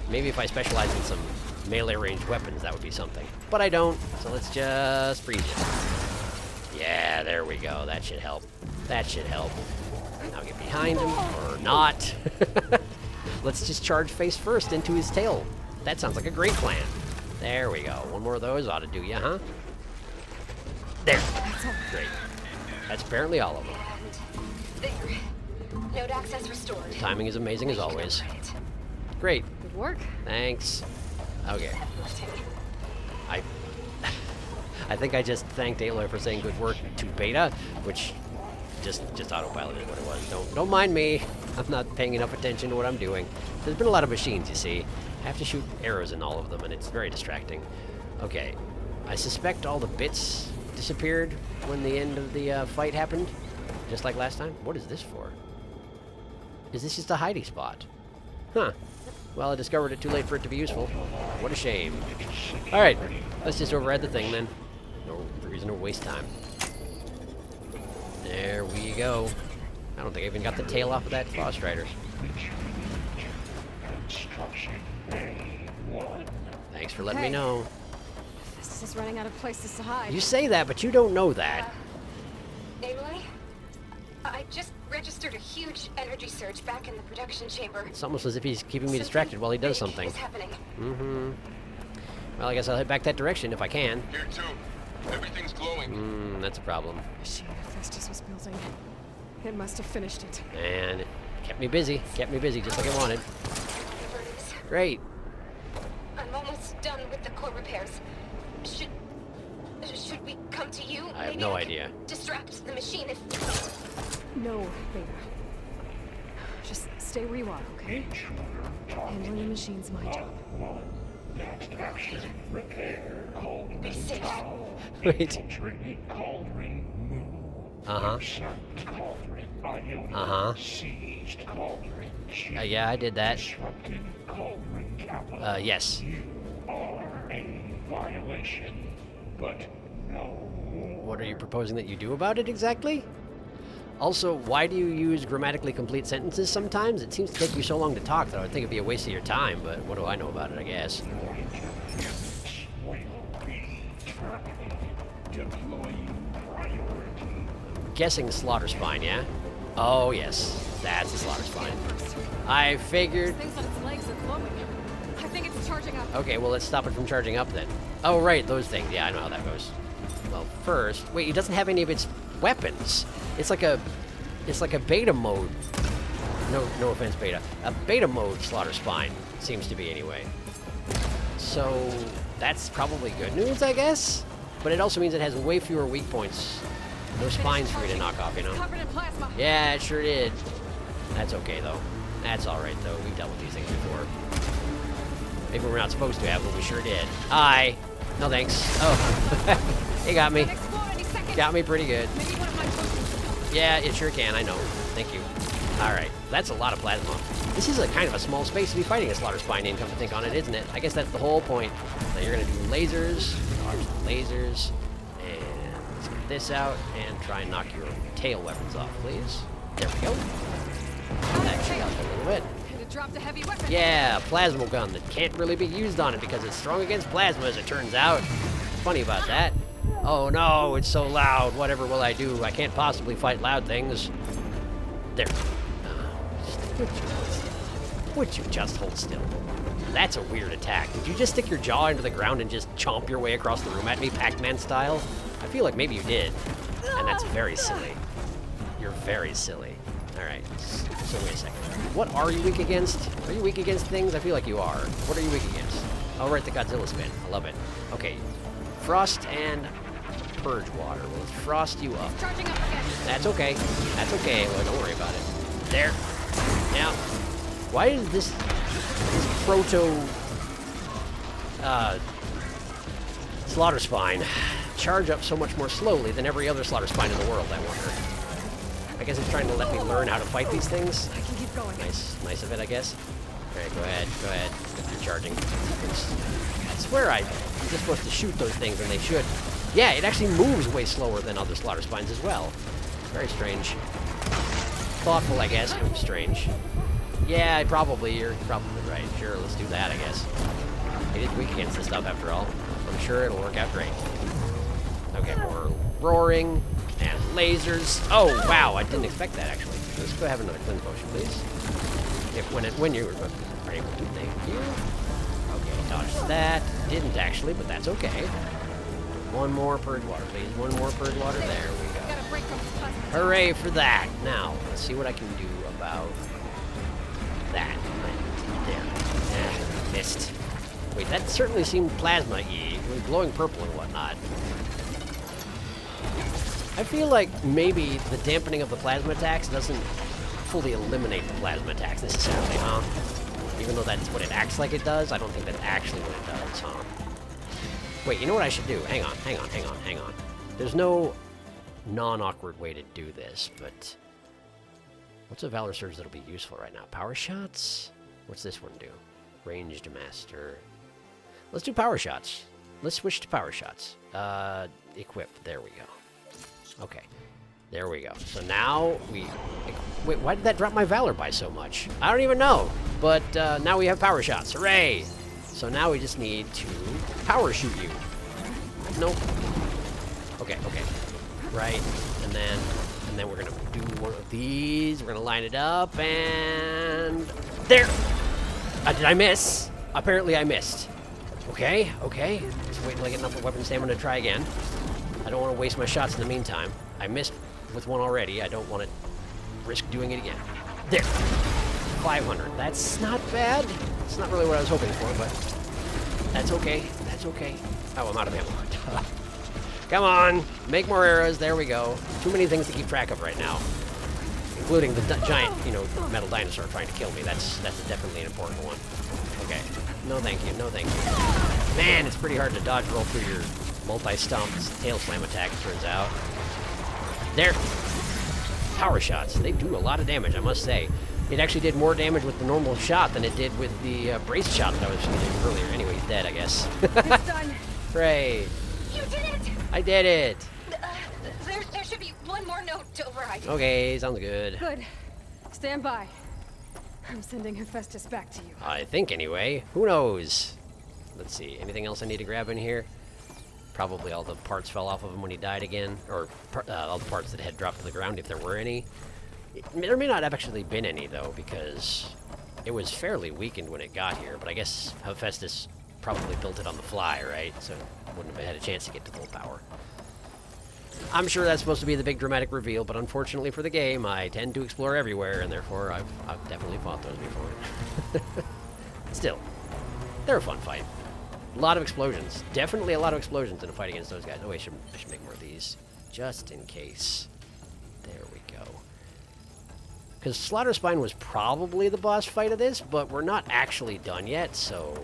Maybe if I specialize in some melee ranged weapons, that would be something. But I don't, so let's just freeze you. Yeah, there we go. That should help. That should help. Now get behind him, or not. Let's just charge face first into his tail. That sounds like a great plan. There we go. One more of those ought to do ya, huh? There. Great. That's apparently all of them. There. No Node access restored. Timing is amazing as always. Great. Good work. Thanks. Okay. I think I just thanked Aloy for saying good work to Beta, which just autopiloted what it was. Don't mind me. I'm not paying enough attention to what I'm doing. There's been a lot of machines, you see. I have to shoot arrows in all of them, and it's very distracting. Okay. I suspect all the bits disappeared when the end of the fight happened, just like last time. What is this for? Is this just a hiding spot? Huh. Well, I discovered it too late for it to be useful. What a shame. Alright, let's just override the thing then. No reason to waste time. There we go. I don't think I even got the tail off of that Frost Rider. Thanks for letting me know. This is running out of places to hide. You say that, but you don't know that. Aloy? I just registered a huge energy surge back in the production chamber. It's almost as if he's keeping me distracted while he does something. Is happening. Mm-hmm. Well, I guess I'll head back that direction if I can. Here too. Everything's glowing. That's a problem. Machine Hephaestus was building. It must have finished it. And it kept me busy. Kept me busy just like I wanted. Whatever it is. Great. I'm almost done with the core repairs. Should we come to you? I have Maybe no can idea. Distract the machine if... No, Beta. Just stay where you are, okay? Handling the machine's my job. Be safe. Wait. Uh-huh. Uh-huh. Yeah, I did that. Yes. What are you proposing that you do about it exactly? Also, why do you use grammatically complete sentences sometimes? It seems to take you so long to talk that I would think it'd be a waste of your time, but what do I know about it, I guess? Guessing slaughter spine, yeah? Oh, yes. That's a slaughter spine. I figured... Things on its legs are glowing. I think it's charging up. Okay, well, let's stop it from charging up then. Oh, right, those things. Yeah, I know how that goes. Well, first... Wait, it doesn't have any of its weapons. It's like a beta mode. No offense, beta. A beta mode slaughter spine. Seems to be, anyway. So, that's probably good news, I guess? But it also means it has way fewer weak points. No spines for you to knock off, you know? Covered in plasma. Yeah, it sure did. That's okay, though. That's alright, though. We've dealt with these things before. Maybe we're not supposed to have, but we sure did. Aye. No thanks. Oh. It got me. Got me pretty good. Yeah, it sure can, I know. Thank you. Alright, that's a lot of plasma. This is a kind of a small space to be fighting a slaughter spine in, come to think on it, isn't it? I guess that's the whole point. Now you're gonna do lasers, dodge the lasers, and let's get this out, and try and knock your tail weapons off, please. There we go. Actually, a little bit. It dropped a heavy weapon. Yeah, plasma gun that can't really be used on it because it's strong against plasma, as it turns out. Funny about that. Oh no, it's so loud. Whatever will I do? I can't possibly fight loud things. There. Would you just hold still? That's a weird attack. Did you just stick your jaw into the ground and just chomp your way across the room at me, Pac-Man style? I feel like maybe you did. And that's very silly. You're very silly. Alright, so wait a second. What are you weak against? Are you weak against things? I feel like you are. What are you weak against? Oh, right, the Godzilla spin. I love it. Okay, frost and purge water. Well, let's frost you up. Charging up again. That's okay. That's okay. Well, don't worry about it. There. Now, why is this proto slaughter spine charge up so much more slowly than every other slaughter spine in the world, I wonder? I guess it's trying to let me learn how to fight these things. I can keep going. Nice of it, I guess. Alright, go ahead. You're charging. I swear I'm just supposed to shoot those things, and they should. Yeah, it actually moves way slower than other slaughter spines as well. Very strange. Thoughtful, I guess, but strange. Yeah, you're probably right. Sure, let's do that, I guess. It is weak against this stuff, after all. I'm sure it'll work out great. Okay, more roaring and lasers. Oh, wow, I didn't expect that, actually. Let's go have another cleanse potion, please. When you are able to, thank you. Okay, dodged that. Didn't actually, but that's okay. One more purge water, please. One more purge water. There we go. break from his plasma. Hooray for that. Now, let's see what I can do about that. There. Missed. Wait, that certainly seemed plasma-y. It was glowing purple and whatnot. I feel like maybe the dampening of the plasma attacks doesn't fully eliminate the plasma attacks necessarily, huh? Even though that's what it acts like it does, I don't think that's actually what it does, huh? Wait, you know what I should do? Hang on. There's no non-awkward way to do this, but... What's a Valor Surge that'll be useful right now? Power Shots? What's this one do? Ranged Master. Let's do Power Shots. Let's switch to Power Shots. Equip. There we go. Okay. There we go. So now we... Wait, why did that drop my Valor by so much? I don't even know. But now we have Power Shots. Hooray! So now we just need to power shoot you. Nope. Okay. Right. And then we're going to do one of these. We're going to line it up and... There! Did I miss? Apparently I missed. Okay. Just wait till I get enough weapon stamina to try again. I don't want to waste my shots in the meantime. I missed with one already. I don't want to risk doing it again. There. 500. That's not bad. It's not really what I was hoping for, but that's okay. Oh, I'm out of ammo. Come on. Make more arrows. There we go. Too many things to keep track of right now. Including the giant, metal dinosaur trying to kill me. That's definitely an important one. Okay. No thank you. Man, it's pretty hard to dodge roll through your multi-stomp tail slam attack, it turns out. There. Power shots. They do a lot of damage, I must say. It actually did more damage with the normal shot than it did with the brace shot that I was using earlier. Anyway, he's dead, I guess. It's done. Hooray. You did it! I did it. There should be one more note to override. Okay, sounds good. Good. Stand by. I'm sending Hephaestus back to you. I think, anyway. Who knows? Let's see. Anything else I need to grab in here? Probably all the parts fell off of him when he died again. Or all the parts that had dropped to the ground, if there were any. There may not have actually been any, though, because it was fairly weakened when it got here. But I guess Hephaestus probably built it on the fly, right? So it wouldn't have had a chance to get to full power. I'm sure that's supposed to be the big dramatic reveal, but unfortunately for the game, I tend to explore everywhere, and therefore I've definitely fought those before. Still, they're a fun fight. A lot of explosions. Definitely a lot of explosions in a fight against those guys. Oh, I should make more of these, just in case. There we go. Because Slaughter Spine was probably the boss fight of this, but we're not actually done yet, so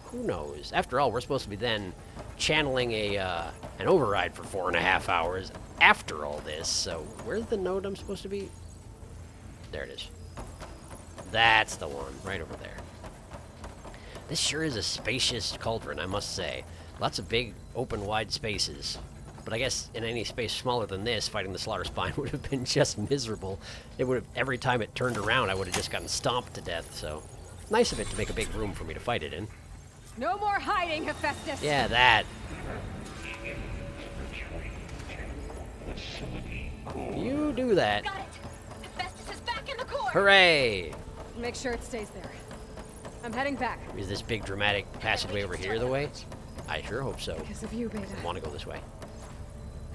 who knows? After all, we're supposed to be then channeling an override for 4.5 hours after all this, so where's the node I'm supposed to be? There it is. That's the one, right over there. This sure is a spacious cauldron, I must say. Lots of big, open, wide spaces. But I guess in any space smaller than this, fighting the Slaughter Spine would have been just miserable. It would have, every time it turned around, I would have just gotten stomped to death, so nice of it to make a big room for me to fight it in. No more hiding, Hephaestus! Yeah, that. You do that. Got it! Hephaestus is back in the core! Hooray! Make sure it stays there. I'm heading back. Is this big dramatic passageway over here the way? I sure hope so. Because of you, Beta. I want to go this way.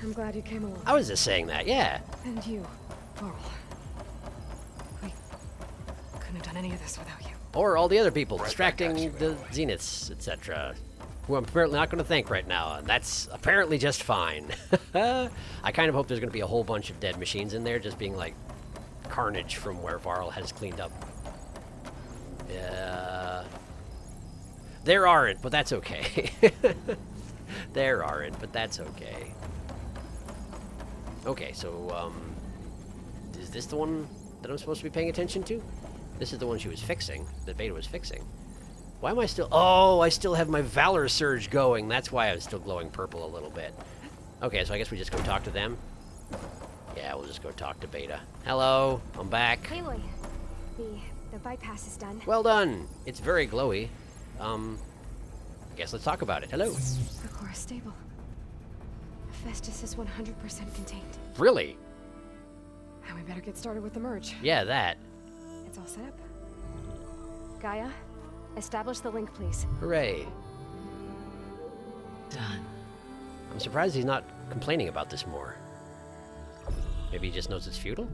I'm glad you came along. I was just saying that, yeah. And you, Laurel. We couldn't have done any of this without you. Or all the other people distracting the Zeniths, etc. Who I'm apparently not going to thank right now, and that's apparently just fine. I kind of hope there's going to be a whole bunch of dead machines in there, just being like carnage from where Varl has cleaned up. There aren't, but that's okay. There aren't, but that's okay. Okay, so, is this the one that I'm supposed to be paying attention to? This is the one she was fixing, that Beta was fixing. Why am I still... Oh, I still have my Valor Surge going. That's why I was still glowing purple a little bit. Okay, so I guess we just go talk to them. Yeah, we'll just go talk to Beta. Hello, I'm back. Aloy, the bypass is done. Well done. It's very glowy. I guess let's talk about it. Hello. The core is stable. Hephaestus is 100% contained. Really? And we better get started with the merge. Yeah, that. It's all set up. Gaia, establish the link, please. Hooray. Done. I'm surprised he's not complaining about this more. Maybe he just knows it's futile?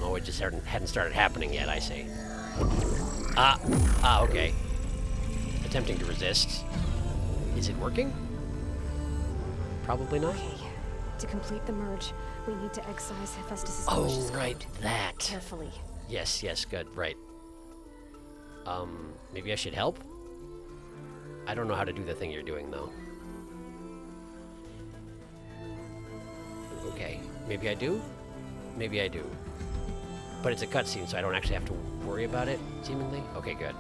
Oh, it just hadn't started happening yet, I see. Okay. Attempting to resist. Is it working? Probably not. Okay. To complete the merge, we need to excise Hephaestus's Oh, malicious right, code. that. Carefully. Yes, good, right. Maybe I should help? I don't know how to do the thing you're doing, though. Okay, maybe I do? Maybe I do. But it's a cutscene, so I don't actually have to worry about it, seemingly? Okay, good.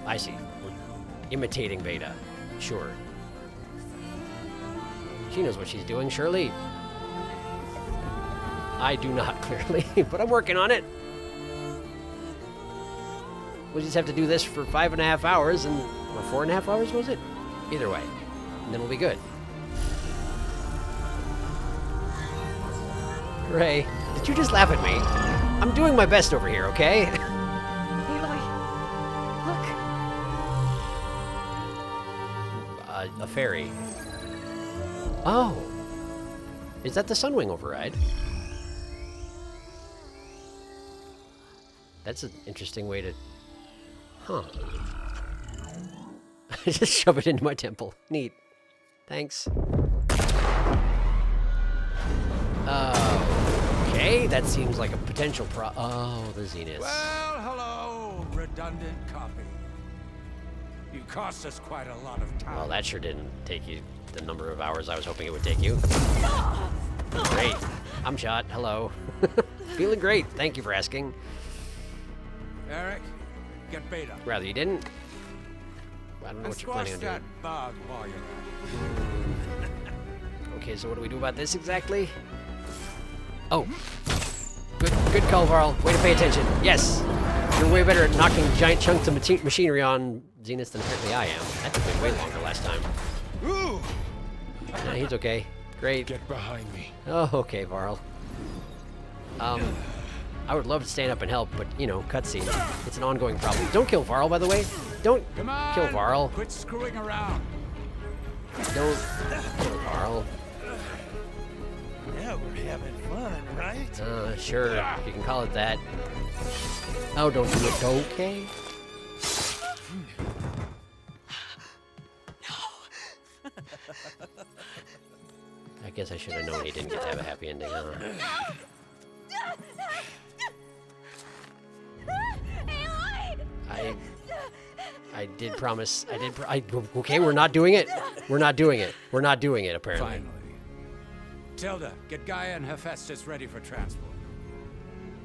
I see. We're imitating Beta. Sure. She knows what she's doing, surely. I do not, clearly, but I'm working on it. We just have to do this for 5.5 hours, or 4.5 hours, was it? Either way. And then we'll be good. Ray, did you just laugh at me? I'm doing my best over here, okay? Aloy, look. A fairy. Oh. Is that the Sunwing override? That's an interesting way to... Huh. Just shove it into my temple. Neat. Thanks. Okay, that seems like a potential Oh, the Zenith. Well, hello, redundant copy. You cost us quite a lot of time. Well, that sure didn't take you the number of hours I was hoping it would take you. Great. I'm shot. Hello. Feeling great. Thank you for asking. Eric, get Beta. Rather you didn't. I don't know And what you're planning squash on doing. that bug while you're at Okay, so what do we do about this exactly? Oh. Good call, Varl. Way to pay attention. Yes. You're way better at knocking giant chunks of machinery on Zenith than apparently I am. That took me way longer last time. Ooh! He's okay. Great. Get behind me. Oh, okay, Varl. I would love to stand up and help, but, you know, cutscene. It's an ongoing problem. Don't kill Varl, by the way. Don't Come on! kill Varl. Quit screwing around. Don't kill Varl. Yeah, we're having fun, right? Sure, you can call it that. Oh, don't do it. Okay. I guess I should have known he didn't get to have a happy ending, huh? I did promise. Okay, we're not doing it. We're not doing it. We're not doing it, apparently. Finally. Tilda, get Gaia and Hephaestus ready for transport.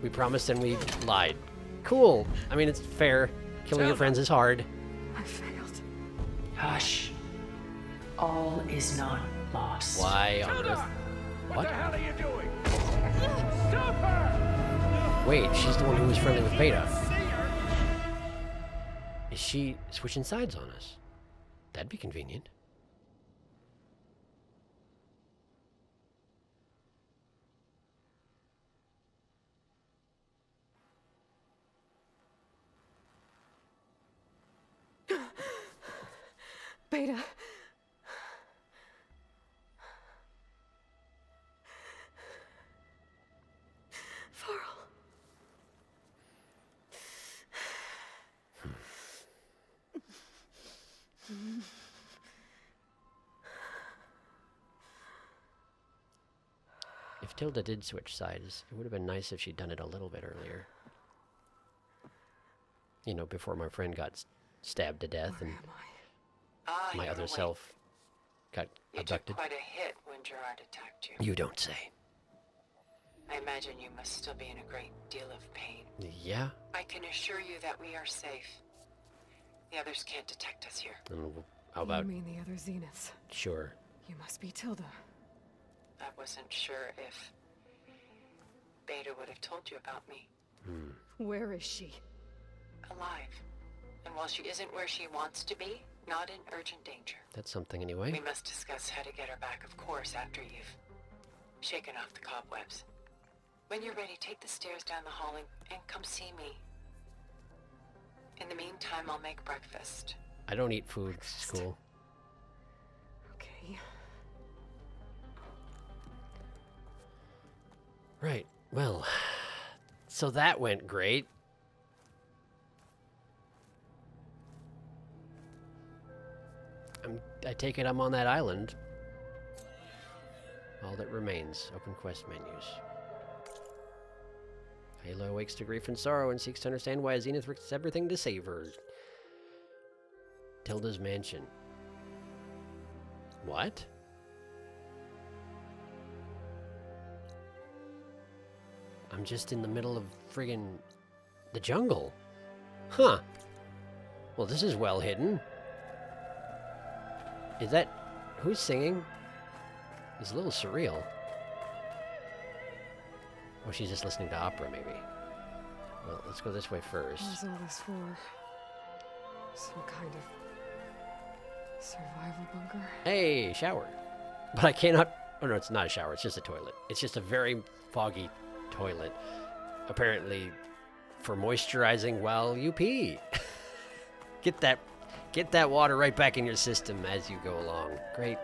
We promised and we lied. Cool. I mean, it's fair. Killing your friends is hard. I failed. Hush. All is not lost. Why on earth? What the hell are you doing? Stop her! Wait, she's the one who was friendly with Beta. See her? Is she switching sides on us? That'd be convenient. Beta. Varl. If Tilda did switch sides, it would have been nice if she'd done it a little bit earlier. You know, before my friend got stabbed to death and my other self got abducted. You took quite a hit when Gerard attacked you. You don't say. I imagine you must still be in a great deal of pain. Yeah? I can assure you that we are safe. The others can't detect us here. And how about... You mean the other Zeniths? Sure. You must be Tilda. I wasn't sure if Beta would have told you about me. Where is she? Alive. And while she isn't where she wants to be, not in urgent danger. That's something anyway. We must discuss how to get her back, of course, after you've shaken off the cobwebs. When you're ready, take the stairs down the hall and come see me. In the meantime, I'll make breakfast. I don't eat food. It's cool. Okay. Right. Well, so that went great. I take it I'm on that island. All that remains. Open quest menus. Halo awakes to grief and sorrow and seeks to understand why Zenith risks everything to save her. Tilda's mansion. What? I'm just in the middle of friggin' the jungle. Huh. Well, this is well hidden. Is that... who's singing? It's a little surreal. Oh, she's just listening to opera, maybe. Well, let's go this way first. What's all this for? Some kind of survival bunker? Hey, shower. But I cannot... oh, no, it's not a shower. It's just a toilet. It's just a very foggy toilet. Apparently for moisturizing while you pee. Get that water right back in your system as you go along. Great.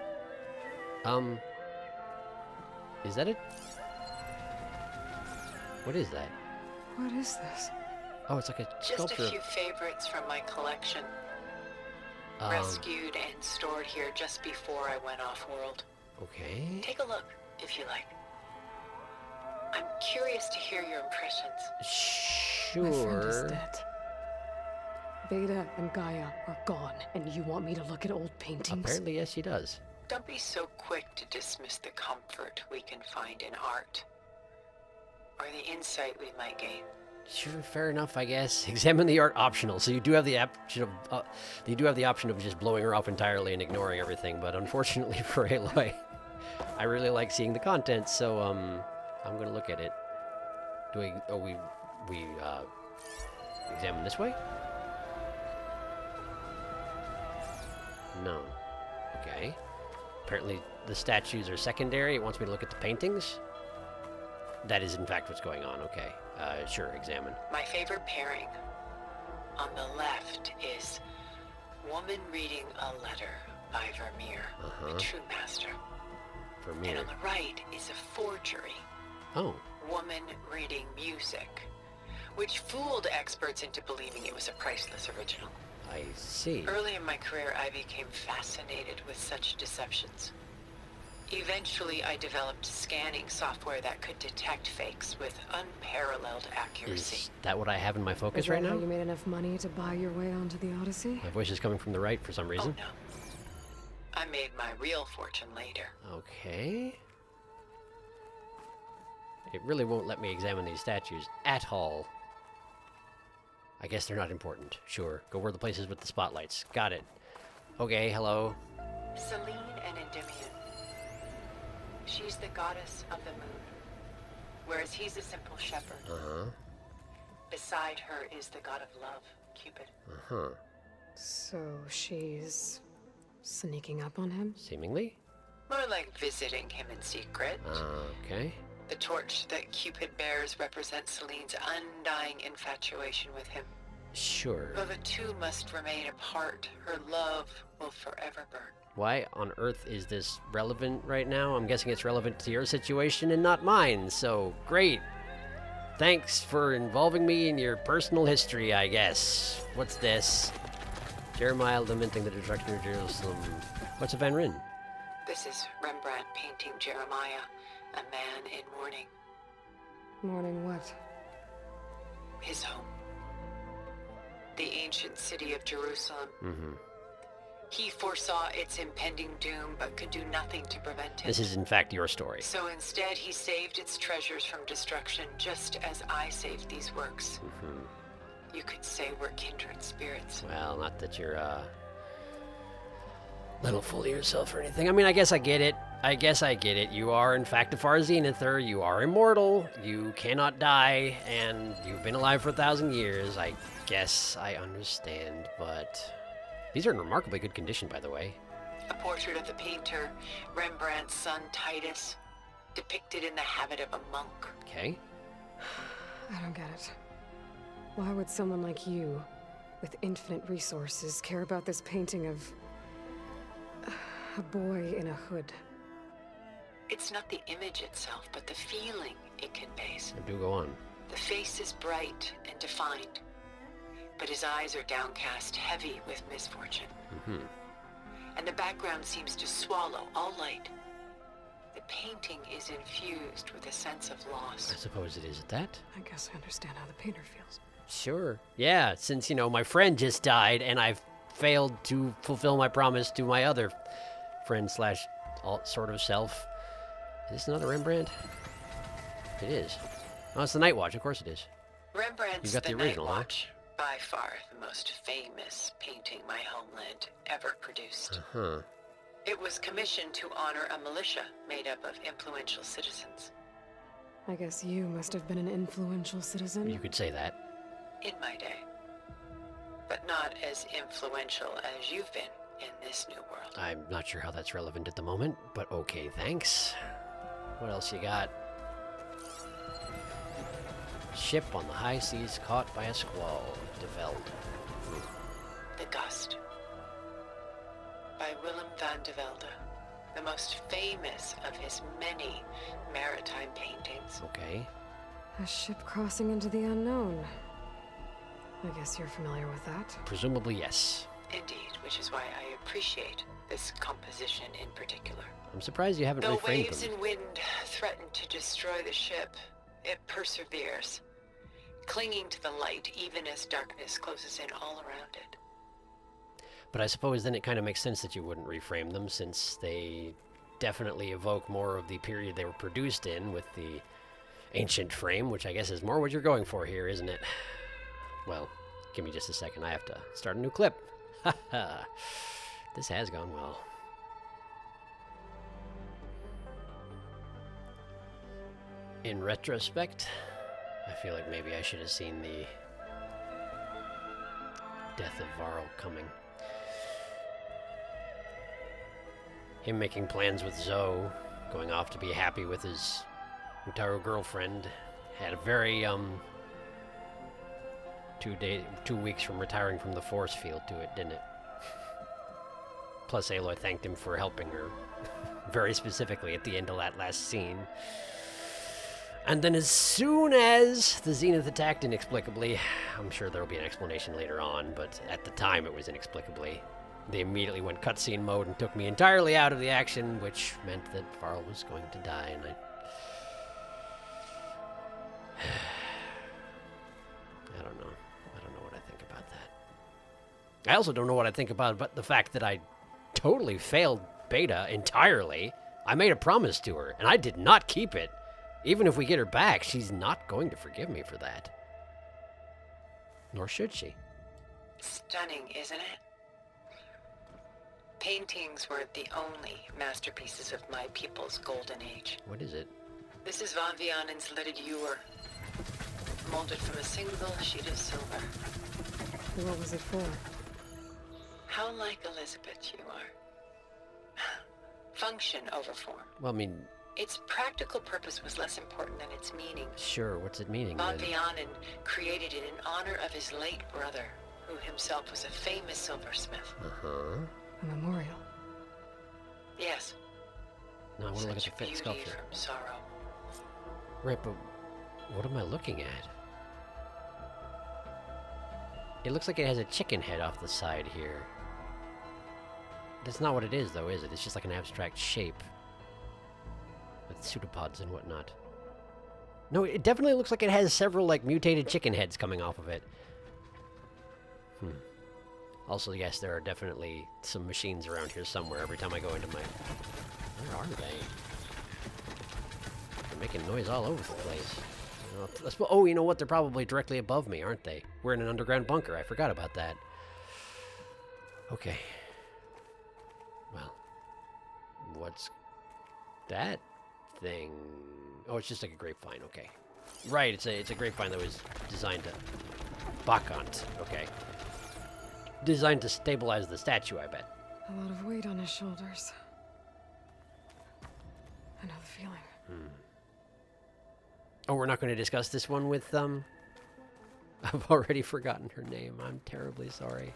Is that it? What is that? What is this? Oh, it's like a Just sculpture. a few favorites from my collection. Rescued and stored here just before I went off-world. Okay. Take a look, if you like. I'm curious to hear your impressions. My friend is Sure. dead. Beta and Gaia are gone, and you want me to look at old paintings? Apparently, yes, she does. Don't be so quick to dismiss the comfort we can find in art, or the insight we might gain. Sure, fair enough, I guess. Examine the art optional. So you do have the option of just blowing her off entirely and ignoring everything. But unfortunately for Aloy, I really like seeing the content, so I'm gonna look at it. Do we? Oh, we examine this way? No. Okay. Apparently the statues are secondary. It wants me to look at the paintings. That is, in fact, what's going on. Okay. Sure, examine. My favorite pairing on the left is Woman Reading a Letter by Vermeer, the true master. Vermeer. And on the right is a forgery. Oh. Woman Reading Music, which fooled experts into believing it was a priceless original. I see. Early in my career, I became fascinated with such deceptions. Eventually, I developed scanning software that could detect fakes with unparalleled accuracy. Is that what I have in my focus Is that right now? how you made enough money to buy your way onto the Odyssey? My voice is coming from the right for some reason. Oh, no. I made my real fortune later. Okay. It really won't let me examine these statues at all. I guess they're not important. Sure. Go where the places with the spotlights. Got it. Okay, hello. Selene and Endymion. She's the goddess of the moon, whereas he's a simple shepherd. Uh-huh. Beside her is the god of love, Cupid. Uh-huh. So she's sneaking up on him? Seemingly. More like visiting him in secret. Okay. The torch that Cupid bears represents Selene's undying infatuation with him. Sure. Though the two must remain apart, her love will forever burn. Why on earth is this relevant right now? I'm guessing it's relevant to your situation and not mine, so great. Thanks for involving me in your personal history, I guess. What's this? Jeremiah lamenting the destruction of Jerusalem. What's a Van Ryn? This is Rembrandt painting Jeremiah, a man in mourning. Mourning what? His home. The ancient city of Jerusalem. Mm-hmm. He foresaw its impending doom, but could do nothing to prevent it. This is, in fact, your story. So instead, he saved its treasures from destruction, just as I saved these works. Mm-hmm. You could say we're kindred spirits. Well, not that you're, little full of yourself or anything. I mean, I guess I get it. You are, in fact, a far zenither. You are immortal. You cannot die, and you've been alive for 1,000 years. I guess I understand, but these are in remarkably good condition, by the way. A portrait of the painter, Rembrandt's son Titus, depicted in the habit of a monk. Okay. I don't get it. Why would someone like you, with infinite resources, care about this painting of a boy in a hood? It's not the image itself, but the feeling it conveys. second base. Do go on. The face is bright and defined, but his eyes are downcast, heavy with misfortune. And the background seems to swallow all light. The painting is infused with a sense of loss. I suppose it is at that. I guess I understand how the painter feels. Sure. Yeah, since, you know, my friend just died and I've failed to fulfill my promise to my other friend slash sort of self. Is this another Rembrandt? It is. Oh, it's the Night Watch. Of course it is. Rembrandt's You got the original, Night huh? Watch, by far the most famous painting my homeland ever produced. Huh. It was commissioned to honor a militia made up of influential citizens. I guess you must have been an influential citizen. You could say that. In my day. But not as influential as you've been in this new world. I'm not sure how that's relevant at the moment, but okay, thanks. What else you got? Ship on the high seas caught by a squall. Develd. The Gust. By Willem van de Velde, the most famous of his many maritime paintings. Okay. A ship crossing into the unknown. I guess you're familiar with that. Presumably, yes. Indeed, which is why I appreciate this composition in particular. I'm surprised you haven't Though reframed waves them. and wind threaten to destroy the ship, it perseveres, clinging to the light even as darkness closes in all around it. But I suppose then it kind of makes sense that you wouldn't reframe them, since they definitely evoke more of the period they were produced in with the ancient frame, which I guess is more what you're going for here, isn't it? Well, give me just a second. I have to start a new clip. Haha. This has gone well. In retrospect, I feel like maybe I should have seen the death of Varl coming. Him making plans with Zoe, going off to be happy with his Mutaro girlfriend, had a very 2 weeks from retiring from the force field to it, didn't it? Plus Aloy thanked him for helping her very specifically at the end of that last scene. And then as soon as the Zenith attacked inexplicably, I'm sure there'll be an explanation later on, but at the time it was inexplicably, they immediately went cutscene mode and took me entirely out of the action, which meant that Varl was going to die, and I don't know. I don't know what I think about that. I also don't know what I think about the fact that I totally failed Beta entirely. I made a promise to her, and I did not keep it. Even if we get her back, she's not going to forgive me for that. Nor should she. Stunning, isn't it? Paintings weren't the only masterpieces of my people's golden age. What is it? This is Von Vianen's Lidded Ewer, molded from a single sheet of silver. What was it for? How like Elizabeth you are. Function over form. Well, I mean... Its practical purpose was less important than its meaning. Sure, what's it meaning? Von Vianen created it in honor of his late brother, who himself was a famous silversmith. Uh-huh. A memorial. Yes. No, I want to look at the beauty sculpture. from sorrow. Right, but what am I looking at? It looks like it has a chicken head off the side here. That's not what it is, though, is it? It's just like an abstract shape. With pseudopods and whatnot. No, it definitely looks like it has several, like, mutated chicken heads coming off of it. Also, yes, there are definitely some machines around here somewhere every time I go into my... Where are they? They're making noise all over the place. Oh, you know what? They're probably directly above me, aren't they? We're in an underground bunker. I forgot about that. Okay. Well. What's that thing? Oh, it's just like a grapevine. Okay. Right, it's a grapevine that was designed to... Bakant. Okay. Designed to stabilize the statue, I bet. A lot of weight on his shoulders. I know the feeling. Oh, we're not going to discuss this one with, I've already forgotten her name. I'm terribly sorry.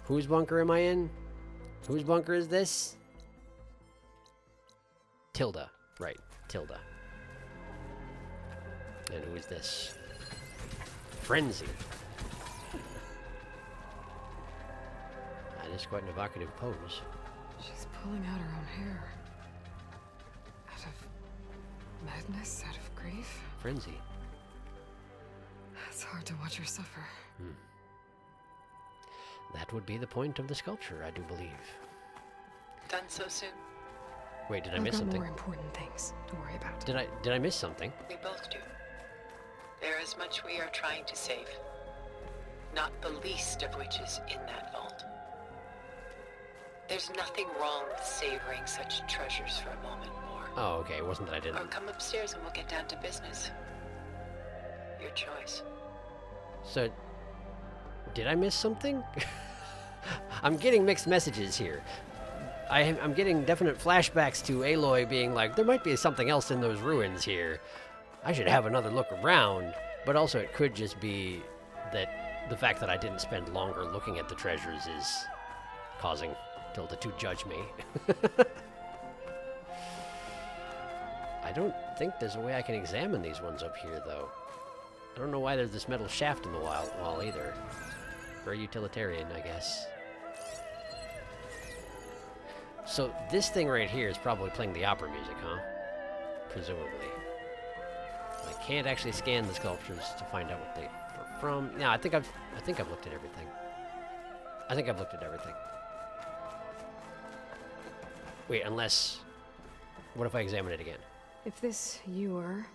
Whose bunker am I in? Whose bunker is this? Tilda. Right, Tilda. And who is this? Frenzy. That is quite an evocative pose. She's pulling out her own hair. Out of madness, out of grief. Frenzy. It's hard to watch her suffer. That would be the point of the sculpture, I do believe. Done so soon? Wait, did I I've miss got something? more important things to worry about. Did I miss something? We both do. There is much we are trying to save. Not the least of which is in that vault. There's nothing wrong with savoring such treasures for a moment more. Oh, okay. It wasn't that I didn't. Or come upstairs and we'll get down to business. Your choice. So, did I miss something? I'm getting mixed messages here. I'm getting definite flashbacks to Aloy being like, there might be something else in those ruins here. I should have another look around. But also it could just be that the fact that I didn't spend longer looking at the treasures is causing Tilda to judge me. I don't think there's a way I can examine these ones up here, though. I don't know why there's this metal shaft in the wall either. Very utilitarian, I guess. So this thing right here is probably playing the opera music, huh? Presumably. I can't actually scan the sculptures to find out what they are from. No, I think I've looked at everything. I think I've looked at everything. Wait, unless... What if I examine it again? If this ewer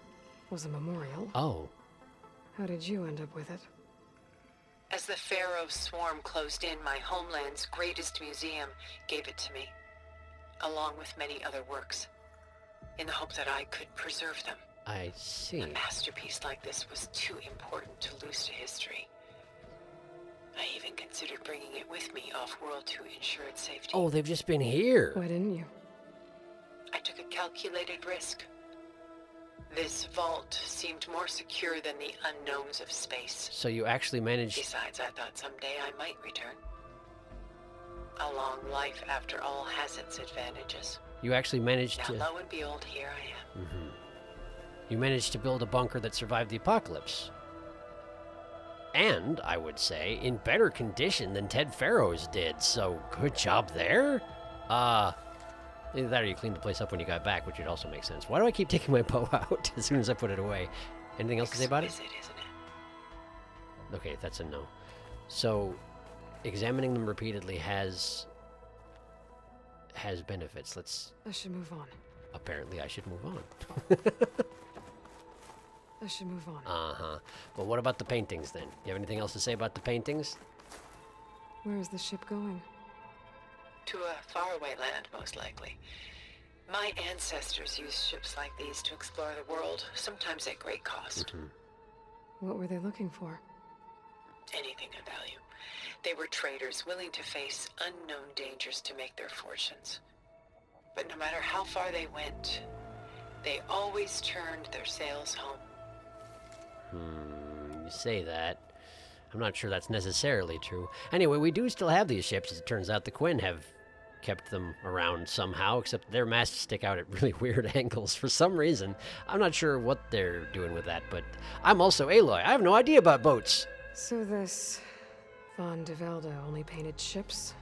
was a memorial, Oh. how did you end up with it? As the Pharaoh swarm closed in, my homeland's greatest museum gave it to me, along with many other works, in the hope that I could preserve them. I see. A masterpiece like this was too important to lose to history. I even considered bringing it with me off-world to ensure its safety. Oh, they've just been here. Why didn't you? I took a calculated risk. This vault seemed more secure than the unknowns of space. So you actually managed... Besides, I thought someday I might return. A long life, after all, has its advantages. You actually managed to... Now, lo and behold, here I am. Mm-hmm. You managed to build a bunker that survived the apocalypse. And, I would say, in better condition than Ted Pharaoh's did, so good job there. Either that or you cleaned the place up when you got back, which would also make sense. Why do I keep taking my bow out as soon as I put it away? Anything else to say about it? Exquisite, isn't it? Okay, that's a no. So, examining them repeatedly has benefits. I should move on. Apparently I should move on. I should move on. Uh-huh. Well, what about the paintings, then? You have anything else to say about the paintings? Where is the ship going? To a faraway land, most likely. My ancestors used ships like these to explore the world, sometimes at great cost. Mm-hmm. What were they looking for? Anything of value. They were traders willing to face unknown dangers to make their fortunes. But no matter how far they went, they always turned their sails home. You say that. I'm not sure that's necessarily true. Anyway, we do still have these ships. As it turns out, the Quinn have kept them around somehow, except their masts stick out at really weird angles for some reason. I'm not sure what they're doing with that, but I'm also Aloy. I have no idea about boats. So this Von de Velde only painted ships?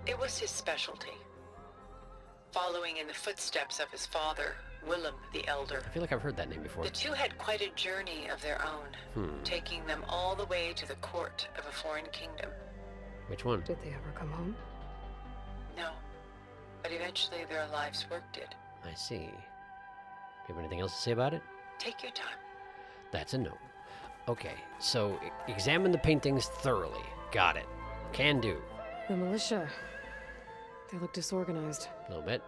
It was his specialty. Following in the footsteps of his father, Willem the Elder. I feel like I've heard that name before. The two had quite a journey of their own, taking them all the way to the court of a foreign kingdom. Which one? Did they ever come home? No, but eventually their lives worked it. I see. You have anything else to say about it? Take your time. That's a no. Okay, so examine the paintings thoroughly. Got it. Can do. The militia. They look disorganized. A little bit.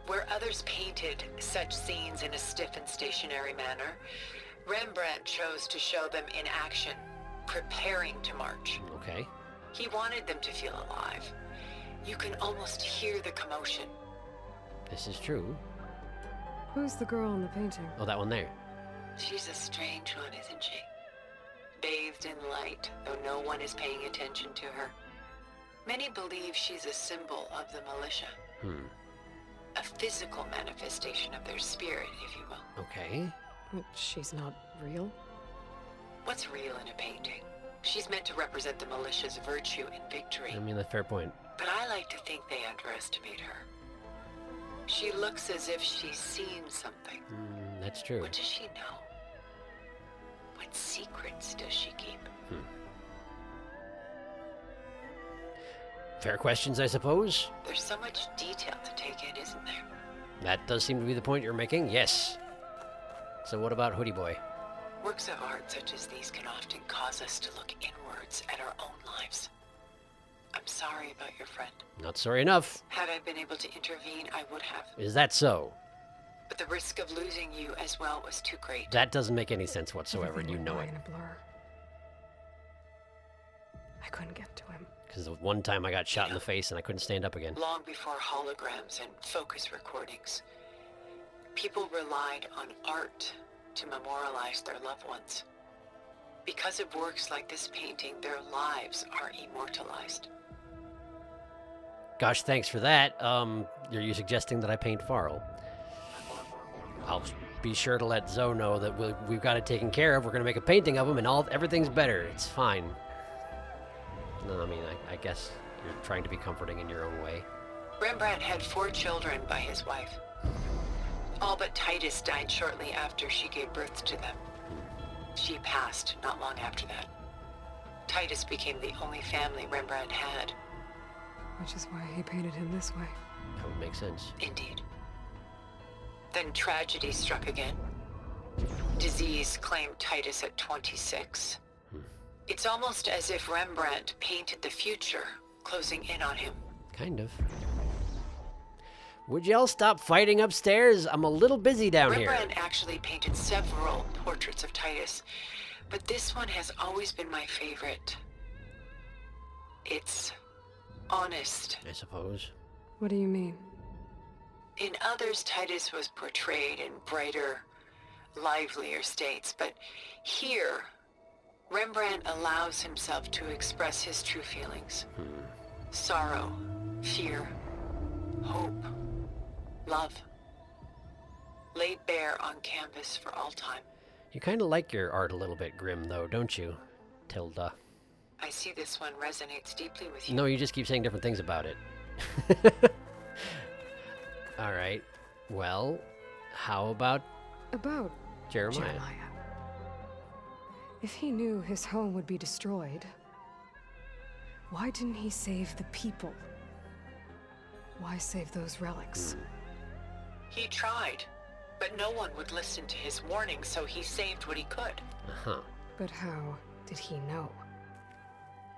Where others painted such scenes in a stiff and stationary manner, Rembrandt chose to show them in action, preparing to march. Okay. He wanted them to feel alive. You can almost hear the commotion. This is true. Who's the girl in the painting? Oh, that one there. She's a strange one, isn't she? Bathed in light, though no one is paying attention to her. Many believe she's a symbol of the militia. A physical manifestation of their spirit, if you will. Okay. But she's not real? What's real in a painting? She's meant to represent the militia's virtue and victory. I mean, that's a fair point. But I like to think they underestimate her. She looks as if she's seen something. That's true. What does she know? What secrets does she keep? Fair questions, I suppose. There's so much detail to take in, isn't there? That does seem to be the point you're making, yes. So what about Hoodie Boy? Works of art such as these can often cause us to look inwards at our own lives. I'm sorry about your friend. Not sorry enough. Had I been able to intervene, I would have. Is that so? But the risk of losing you as well was too great. That doesn't make any sense whatsoever, and you know it. In a blur. I couldn't get to him. Because the one time I got shot in the face and I couldn't stand up again. Long before holograms and focus recordings, people relied on art to memorialize their loved ones. Because of works like this painting, their lives are immortalized. Gosh, thanks for that. Are you suggesting that I paint Farrell? I'll be sure to let Zoe know that we've got it taken care of. We're going to make a painting of him and everything's better. It's fine. No, I mean, I guess you're trying to be comforting in your own way. Rembrandt had 4 children by his wife. All but Titus died shortly after she gave birth to them. She passed not long after that. Titus became the only family Rembrandt had. Which is why he painted him this way. That would make sense. Indeed. Then tragedy struck again. Disease claimed Titus at 26. It's almost as if Rembrandt painted the future, closing in on him. Kind of. Would y'all stop fighting upstairs? I'm a little busy down here. Rembrandt actually painted several portraits of Titus, but this one has always been my favorite. It's honest. I suppose. What do you mean? In others, Titus was portrayed in brighter, livelier states, but here, Rembrandt allows himself to express his true feelings. Sorrow, fear, hope, love. Laid bare on canvas for all time. You kind of like your art a little bit grim, though, don't you, Tilda? I see this one resonates deeply with you. No, you just keep saying different things about it. All right. Well, how about Jeremiah? If he knew his home would be destroyed, why didn't he save the people? Why save those relics? He tried, but no one would listen to his warning, so he saved what he could. Uh-huh. But how did he know?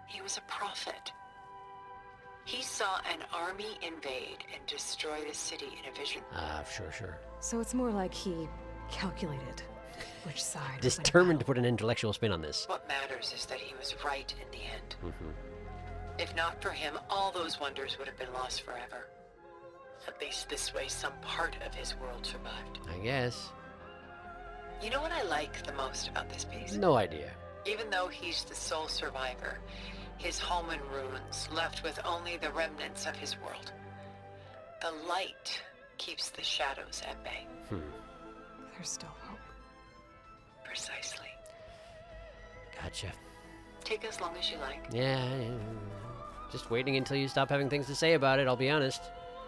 He was a prophet. He saw an army invade and destroy the city in a vision. Sure. So it's more like he calculated which side. Determined to put an intellectual spin on this. What matters is that he was right in the end. If not for him, all those wonders would have been lost forever. At least this way, some part of his world survived. I guess. You know what I like the most about this piece? No idea. Even though he's the sole survivor, his home in ruins, left with only the remnants of his world. The light keeps the shadows at bay. There's still hope. Precisely. Gotcha. Take as long as you like. Yeah. Just waiting until you stop having things to say about it, I'll be honest.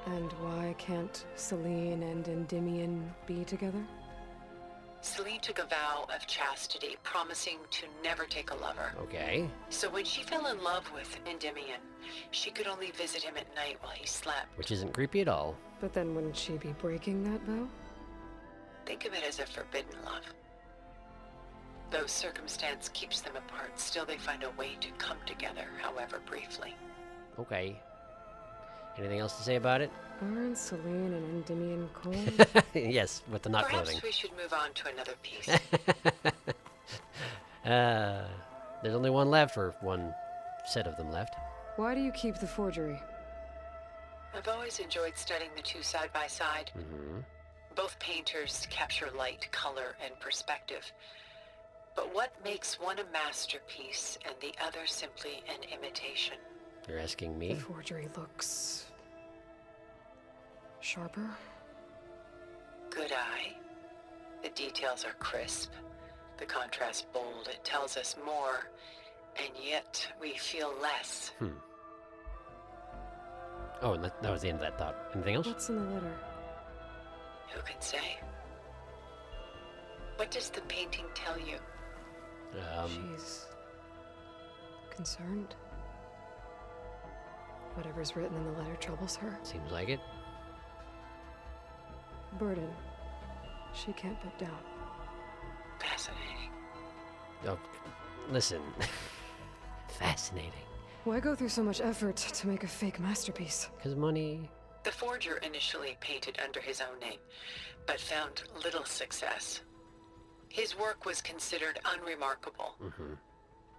And why can't Celine and Endymion be together? Celine took a vow of chastity, promising to never take a lover. Okay. So when she fell in love with Endymion, she could only visit him at night while he slept. Which isn't creepy at all. But then wouldn't she be breaking that vow? Think of it as a forbidden love. Though circumstance keeps them apart, still they find a way to come together, however briefly. Okay. Anything else to say about it? Aren't Celine and Endymion cool? Yes, with the not Perhaps clothing. we should move on to another piece. There's only one left, or one set of them left. Why do you keep the forgery? I've always enjoyed studying the two side by side. Both painters capture light, color, and perspective. But what makes one a masterpiece and the other simply an imitation? You're asking me? The forgery looks sharper. Good eye. The details are crisp, the contrast bold. It tells us more, and yet we feel less. Oh, and that was the end of that thought. Anything else? What's in the letter? Who can say? What does the painting tell you? She's concerned. Whatever's written in the letter troubles her. Seems like it. Burden she can't put down. Fascinating. Oh, listen. Fascinating. Why go through so much effort to make a fake masterpiece? Because money. The forger initially painted under his own name, but found little success. His work was considered unremarkable.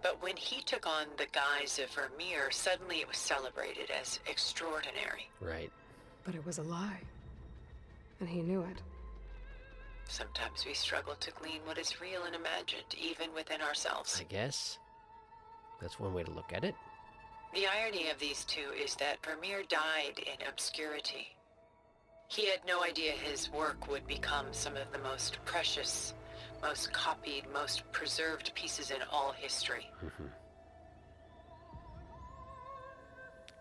But when he took on the guise of Vermeer, suddenly it was celebrated as extraordinary. Right. But it was a lie. And he knew it. Sometimes we struggle to glean what is real and imagined, even within ourselves. I guess. That's one way to look at it. The irony of these two is that Vermeer died in obscurity. He had no idea his work would become some of the most precious, most copied, most preserved pieces in all history.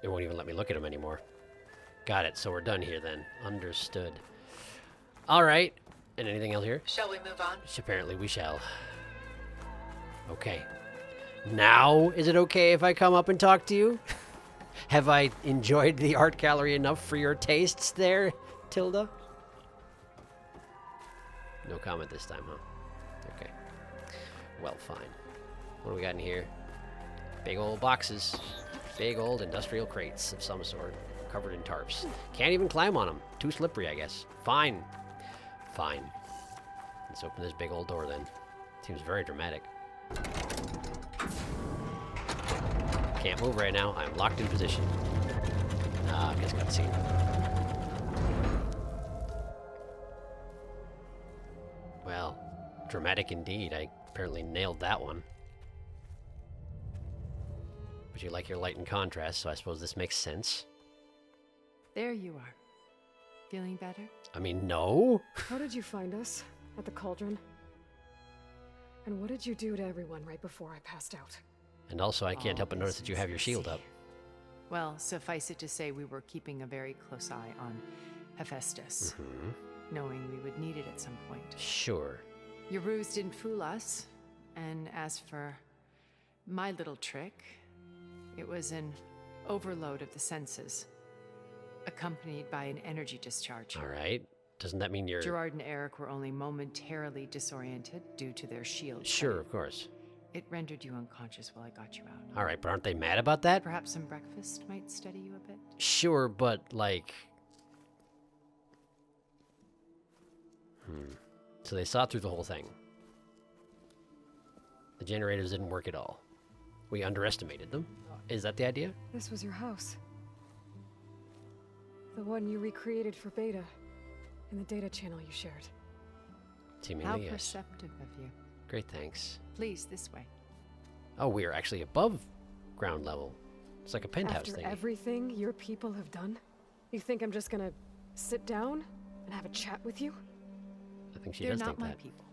It won't even let me look at him anymore. Got it. So we're done here then. Understood. All right. And anything else here? Shall we move on? Apparently we shall. Okay. Now, is it okay if I come up and talk to you? Have I enjoyed the art gallery enough for your tastes there, Tilda? No comment this time, huh? Okay. Well, fine. What do we got in here? Big old boxes. Big old industrial crates of some sort, covered in tarps. Can't even climb on them. Too slippery, I guess. Fine. Fine. Let's open this big old door then. Seems very dramatic. Can't move right now. I'm locked in position. Ah, I guess cutscene. Well, dramatic indeed. I apparently nailed that one. But you like your light and contrast, so I suppose this makes sense. There you are. Feeling better? I mean, no. How did you find us? At the cauldron? And what did you do to everyone right before I passed out? And also, I can't help but notice that you have your shield up. Well, suffice it to say we were keeping a very close eye on Hephaestus, knowing we would need it at some point. Sure. Your ruse didn't fool us, and as for my little trick, it was an overload of the senses, accompanied by an energy discharge. All right. Doesn't that mean you're... Gerard and Eric were only momentarily disoriented due to their shield. Sure, of course. It rendered you unconscious while I got you out. All right, but aren't they mad about that? Perhaps some breakfast might steady you a bit? Sure, but like... So they saw through the whole thing. The generators didn't work at all. We underestimated them. Is that the idea? This was your house. The one you recreated for Beta. In the data channel you shared. Seemingly, How yes. perceptive of you. Great, thanks. Please, this way. Oh, we are actually above ground level. It's like a penthouse thing. After everything your people have done, you think I'm just gonna sit down and have a chat with you? I think she They're does not think my that. people.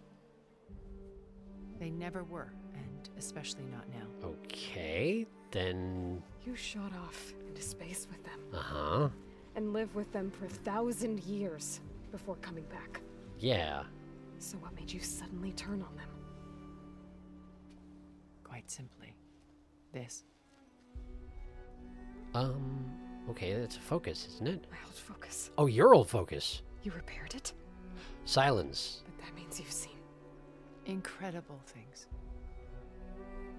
They never were, and especially not now. Okay, then... You shot off into space with them. Uh-huh. And lived with them for 1,000 years before coming back. Yeah. So what made you suddenly turn on them? Quite simply, this. Okay, that's a focus, isn't it? My old focus. Oh, your old focus. You repaired it? Silence. But that means you've seen. Incredible things.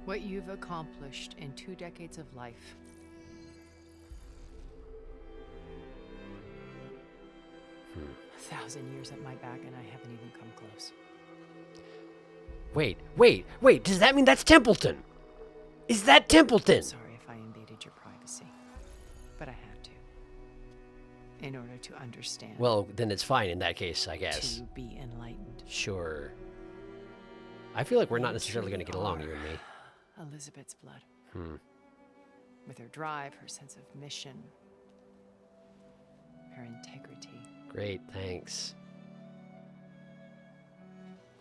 What you've accomplished in 2 decades of life. A 1,000 years at my back and I haven't even come close. Wait, does that mean that's Templeton? Is that Templeton? I'm sorry if I invaded your privacy, but I had to. In order to understand. Well, then it's fine in that case, I guess. To be enlightened. Sure. I feel like we're not necessarily going to get along, you and me. Elizabeth's blood. With her drive, her sense of mission, her integrity. Great, thanks.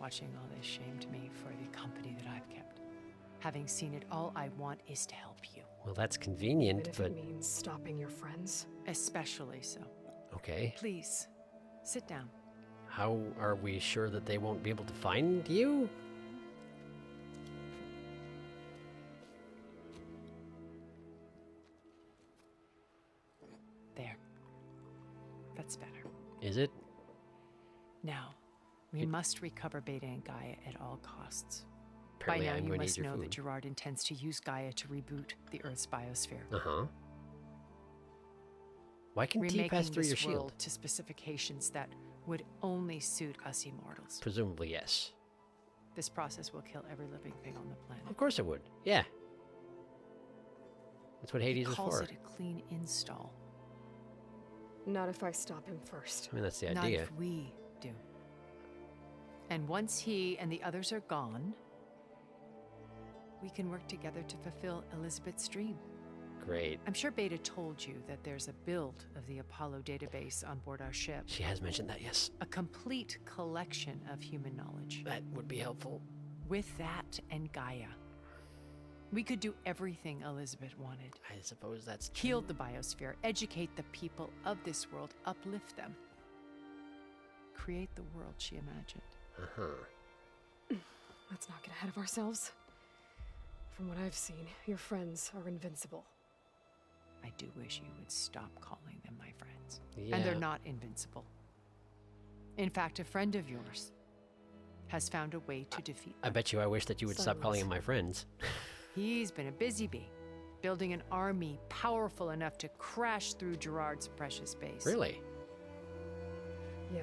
Watching all this shamed me for the company that I've kept. Having seen it, all I want is to help you. Well, that's convenient, Even if but... it means stopping your friends. Especially so. Okay. Please, sit down. How are we sure that they won't be able to find you? There. That's better. Is it? Now, we must recover Beta and Gaia at all costs. Apparently By now, I'm you going to must eat your know food. that Gerard intends to use Gaia to reboot the Earth's biosphere. Uh-huh. Why can T Remaking pass through this your shield? world to specifications that would only suit us immortals. Presumably, yes. This process will kill every living thing on the planet. Of course it would. Yeah. That's what Hades He is calls for. it a clean install. Not if I stop him first. I mean, that's the Not idea. if we do. And once he and the others are gone, we can work together to fulfill Elizabeth's dream. Great. I'm sure Beta told you that there's a build of the Apollo database on board our ship. She has mentioned that, yes. A complete collection of human knowledge. That would be helpful. With that and Gaia, we could do everything Elizabeth wanted. I suppose that's true. Heal the biosphere, educate the people of this world, uplift them. Create the world she imagined. Uh-huh. Let's not get ahead of ourselves. From what I've seen, your friends are invincible. I do wish you would stop calling them my friends. Yeah. And they're not invincible. In fact, a friend of yours has found a way to defeat I them. bet you I wish that you would stop calling them my friends. He's been a busy bee, building an army powerful enough to crash through Gerard's precious base. Really? Yeah.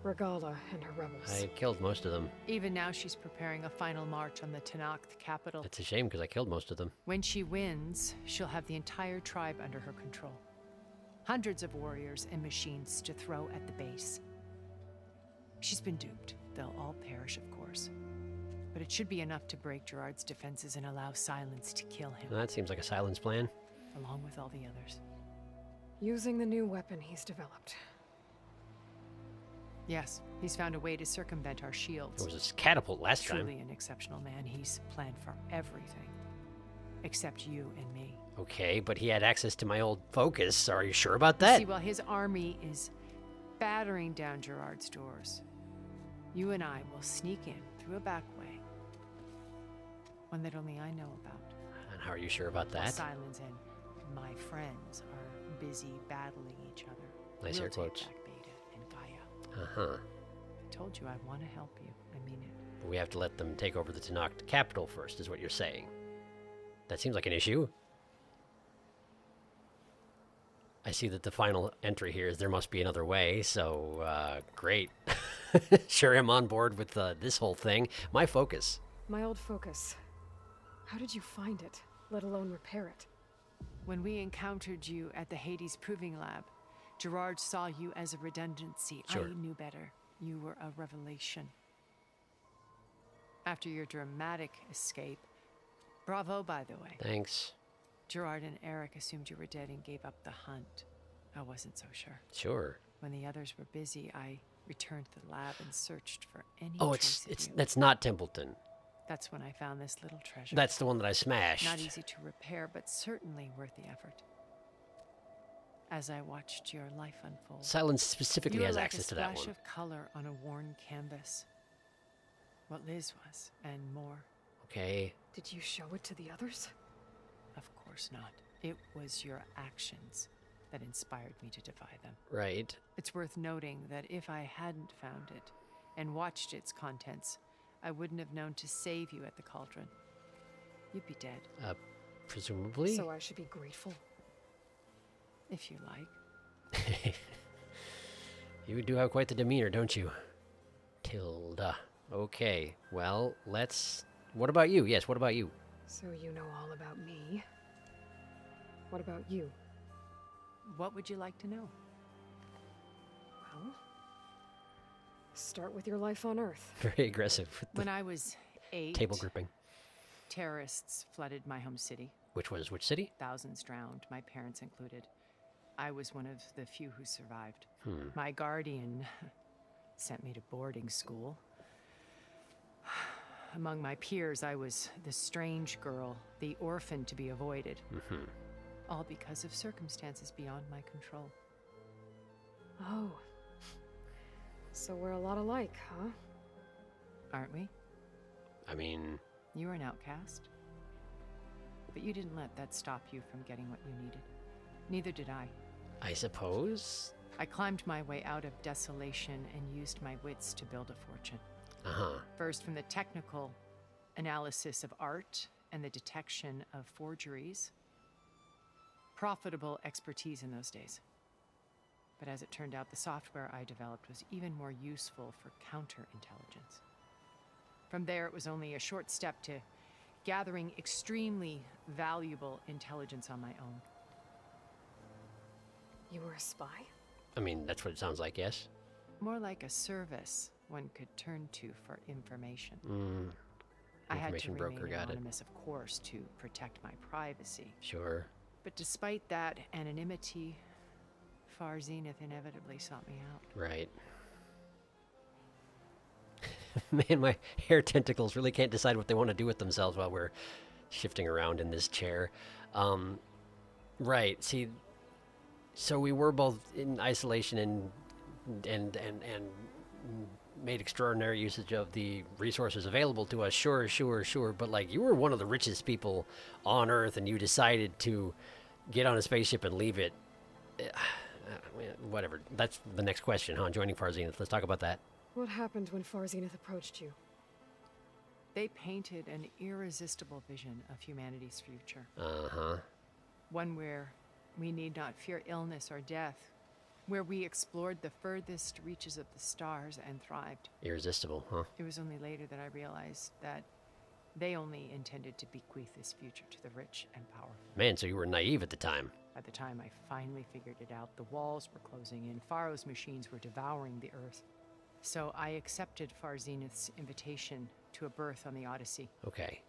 Regala and her rebels. I killed most of them. Even now, she's preparing a final march on the Tanakh capital. It's a shame because I killed most of them. When she wins, she'll have the entire tribe under her control. Hundreds of warriors and machines to throw at the base. She's been duped. They'll all perish, of course. But it should be enough to break Gerard's defenses and allow Silence to kill him, Well, that seems like a silence plan. along with all the others. Using the new weapon he's developed. Yes, he's found a way to circumvent our shields. There was a catapult last Truly time. an exceptional man. He's planned for everything. Except you and me. Okay, but he had access to my old focus. Are you sure about You that? see, while his army is battering down Gerard's doors, you and I will sneak in through a back way. One that only I know about. And how are you sure about While that? Silence and my friends are busy battling each other. Nice We'll air take quotes. back Beta and Gaia. Uh-huh. I told you I want to help you. I mean it. We have to let them take over the Tanakh capital first, is what you're saying. That seems like an issue. I see that the final entry here is there must be another way, so, great. Sure am on board with this whole thing. My focus. My old focus. How did you find it, let alone repair it? When we encountered you at the Hades Proving Lab, Gerard saw you as a redundancy. Sure. I knew better. You were a revelation. After your dramatic escape, bravo, by the way. Thanks. Gerard and Eric assumed you were dead and gave up the hunt. I wasn't so sure. Sure. When the others were busy, I returned to the lab and searched for any Oh, trace of you. that's not Templeton. That's when I found this little treasure. That's the one that I smashed. Not easy to repair, but certainly worth the effort. As I watched your life unfold, Silence specifically you were has like access a to that splash one. of color on a worn canvas. What Liz was, and more. Okay. Did you show it to the others? Of course not. It was your actions that inspired me to defy them. Right. It's worth noting that if I hadn't found it and watched its contents, I wouldn't have known to save you at the cauldron. You'd be dead. Presumably? So I should be grateful. If you like. You do have quite the demeanor, don't you? Tilda. Okay, well, let's... What about you? Yes, what about you? So you know all about me. What about you? What would you like to know? Well, start with your life on Earth. Very aggressive with the When I was 8, table gripping. terrorists flooded my home city. Which city? Thousands drowned, my parents included. I was one of the few who survived. Hmm. My guardian sent me to boarding school. Among my peers, I was the strange girl, the orphan to be avoided. All because of circumstances beyond my control. Oh. So we're a lot alike, huh? Aren't we? I mean... You were an outcast. But you didn't let that stop you from getting what you needed. Neither did I. I suppose? I climbed my way out of desolation and used my wits to build a fortune. First, from the technical analysis of art and the detection of forgeries. Profitable expertise in those days. But as it turned out, the software I developed was even more useful for counterintelligence. From there, it was only a short step to gathering extremely valuable intelligence on my own. You were a spy? I mean, that's what it sounds like, yes? More like a service one could turn to for information. I had to Information broker, remain got it. anonymous, of course, to protect my privacy. Sure. But despite that anonymity, Far Zenith inevitably sought me out. Right. Man, my hair tentacles really can't decide what they want to do with themselves while we're shifting around in this chair. Right. See, so we were both in isolation and made extraordinary usage of the resources available to us. Sure. But like, you were one of the richest people on Earth, and you decided to get on a spaceship and leave it. Whatever. That's the next question, huh? Joining Far Zenith. Let's talk about that. What happened when Far Zenith approached you? They painted an irresistible vision of humanity's future. One where we need not fear illness or death, where we explored the furthest reaches of the stars and thrived. Irresistible, huh? It was only later that I realized that they only intended to bequeath this future to the rich and powerful. Man, so you were naive at the time. By the time I finally figured it out, the walls were closing in, Pharaoh's machines were devouring the Earth. So I accepted Far Zenith's invitation to a berth on the Odyssey. Okay.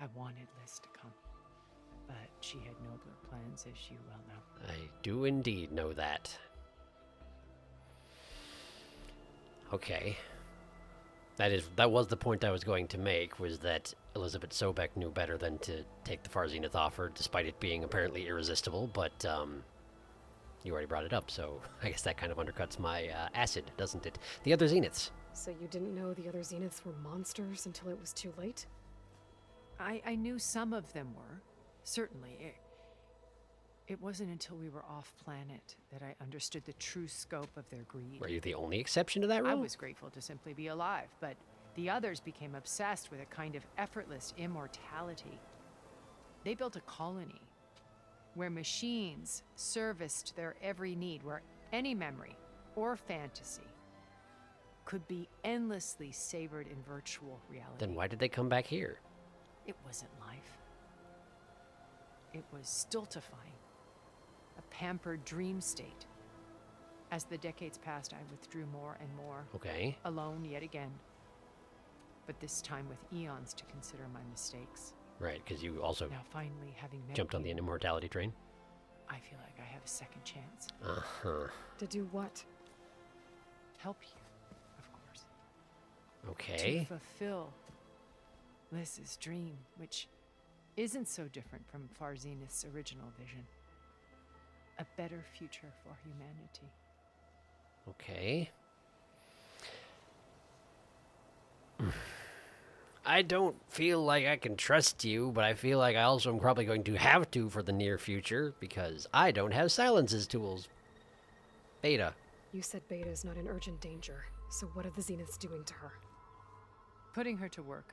I wanted Liz to come, but she had nobler plans, as you well know. I do indeed know that. Okay. That was the point I was going to make, was that Elizabeth Sobek knew better than to take the Far Zenith offer, despite it being apparently irresistible, but you already brought it up, so I guess that kind of undercuts my acid, doesn't it? The other Zeniths. So you didn't know the other Zeniths were monsters until it was too late? I knew some of them were, certainly. It wasn't until we were off-planet that I understood the true scope of their greed. Were you the only exception to that rule? I was grateful to simply be alive, but the others became obsessed with a kind of effortless immortality. They built a colony where machines serviced their every need, where any memory or fantasy could be endlessly savored in virtual reality. Then why did they come back here? It wasn't life. It was stultifying. A pampered dream state. As the decades passed, I withdrew more and more. Okay. Alone yet again. But this time with eons to consider my mistakes. Right, because you also now finally having met jumped on the immortality train. I feel like I have a second chance. To do what? Help you, of course. Okay. To fulfill Liz's dream, which isn't so different from Far Zenith's original vision. A better future for humanity. Okay. I don't feel like I can trust you, but I feel like I also am probably going to have to for the near future, because I don't have Silence's tools. Beta. You said Beta is not in urgent danger, so what are the Zeniths doing to her? Putting her to work.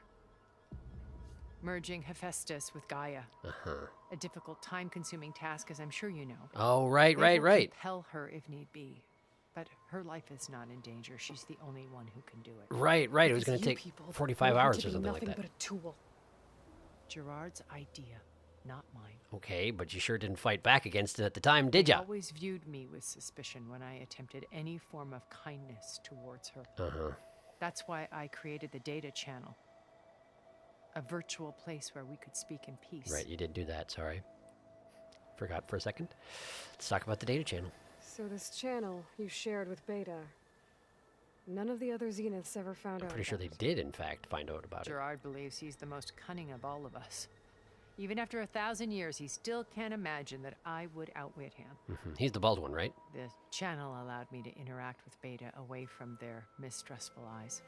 Merging Hephaestus with Gaia. A difficult, time-consuming task, as I'm sure you know. Oh, right. They will compel her if need be. But her life is not in danger. She's the only one who can do it. Right. It was going to take 45 hours or something like that. Nothing but a tool. Gerard's idea, not mine. Okay, but you sure didn't fight back against it at the time, did ya? She always viewed me with suspicion when I attempted any form of kindness towards her. That's why I created the data channel. A virtual place where we could speak in peace. Right, you did do that, sorry. Forgot for a second. Let's talk about the data channel. So this channel you shared with Beta, None of the other Zeniths ever found I'm out pretty sure about they it. did, in fact, find out about it. Gerard believes he's the most cunning of all of us. Even after 1,000 years, he still can't imagine that I would outwit him. He's the bald one, right? The channel allowed me to interact with Beta away from their mistrustful eyes.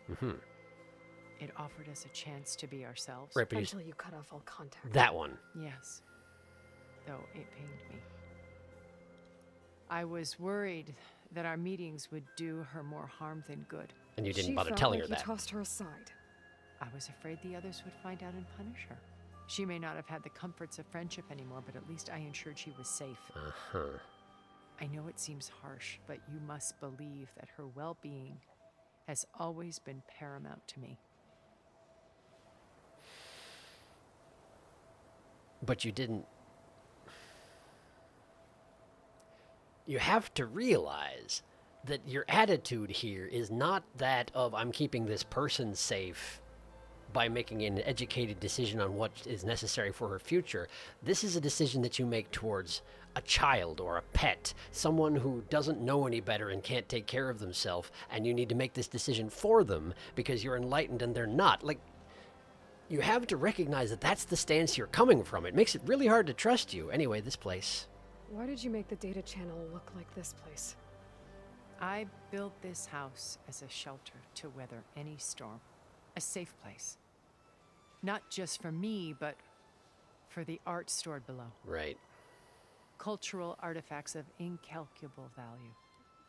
It offered us a chance to be ourselves. Right, but Until you cut off all contact. that one. Yes, though it pained me. I was worried that our meetings would do her more harm than good. And you didn't She bother felt telling like her you that. tossed her aside. I was afraid the others would find out and punish her. She may not have had the comforts of friendship anymore, but at least I ensured she was safe. I know it seems harsh, but you must believe that her well-being has always been paramount to me. But you didn't... You have to realize that your attitude here is not that of, I'm keeping this person safe by making an educated decision on what is necessary for her future. This is a decision that you make towards a child or a pet, someone who doesn't know any better and can't take care of themselves, and you need to make this decision for them because you're enlightened and they're not. Like, you have to recognize that that's the stance you're coming from. It makes it really hard to trust you. Anyway, this place. Why did you make the data channel look like this place? I built this house as a shelter to weather any storm. A safe place. Not just for me, but for the art stored below. Right. Cultural artifacts of incalculable value.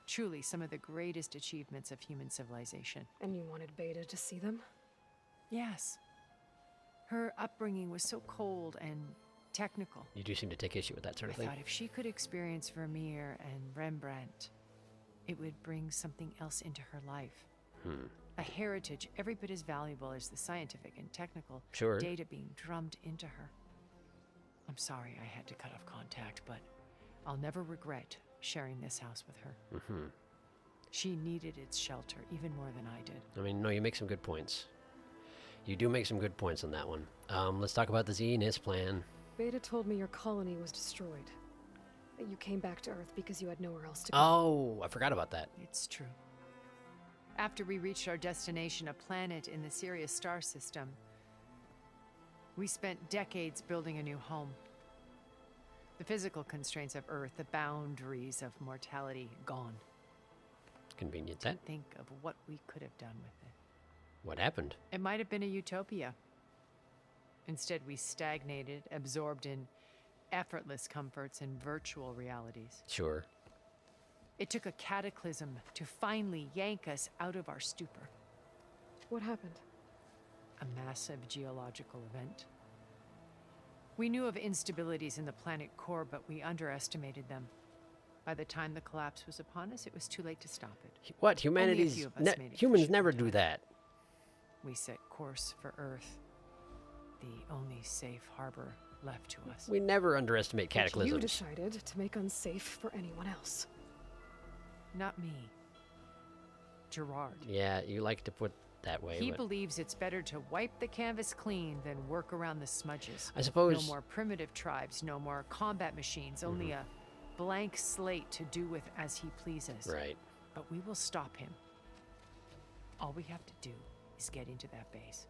Truly some of the greatest achievements of human civilization. And you wanted Beta to see them? Yes. Her upbringing was so cold and technical. You do seem to take issue with that sort of I thing. thought if she could experience Vermeer and Rembrandt, it would bring something else into her life. A heritage every bit as valuable as the scientific and technical data being drummed into her. I'm sorry I had to cut off contact, but I'll never regret sharing this house with her. She needed its shelter even more than I did. I mean, no, you make some good points. You do make some good points on that one. Let's talk about the Zenith plan. Beta told me your colony was destroyed. That you came back to Earth because you had nowhere else to go. Oh, I forgot about that. It's true. After we reached our destination, a planet in the Sirius star system, we spent decades building a new home. The physical constraints of Earth, the boundaries of mortality, gone. Convenient that. Think of what we could have done with it. What happened? It might have been a utopia. Instead, we stagnated, absorbed in effortless comforts and virtual realities. Sure. It took a cataclysm to finally yank us out of our stupor. What happened? A massive geological event. We knew of instabilities in the planet core, but we underestimated them. By the time the collapse was upon us, it was too late to stop it. What? Humanity's... few of us made it humans for never short do time. that. We set course for Earth, the only safe harbor left to us. We never underestimate But cataclysms. you decided to make unsafe for anyone else. Not me. Gerard. Yeah, you like to put that way. He but believes it's better to wipe the canvas clean than work around the smudges. I suppose... No more primitive tribes, no more combat machines, only a blank slate to do with as he pleases. Right. But we will stop him. All we have to do is get into that base.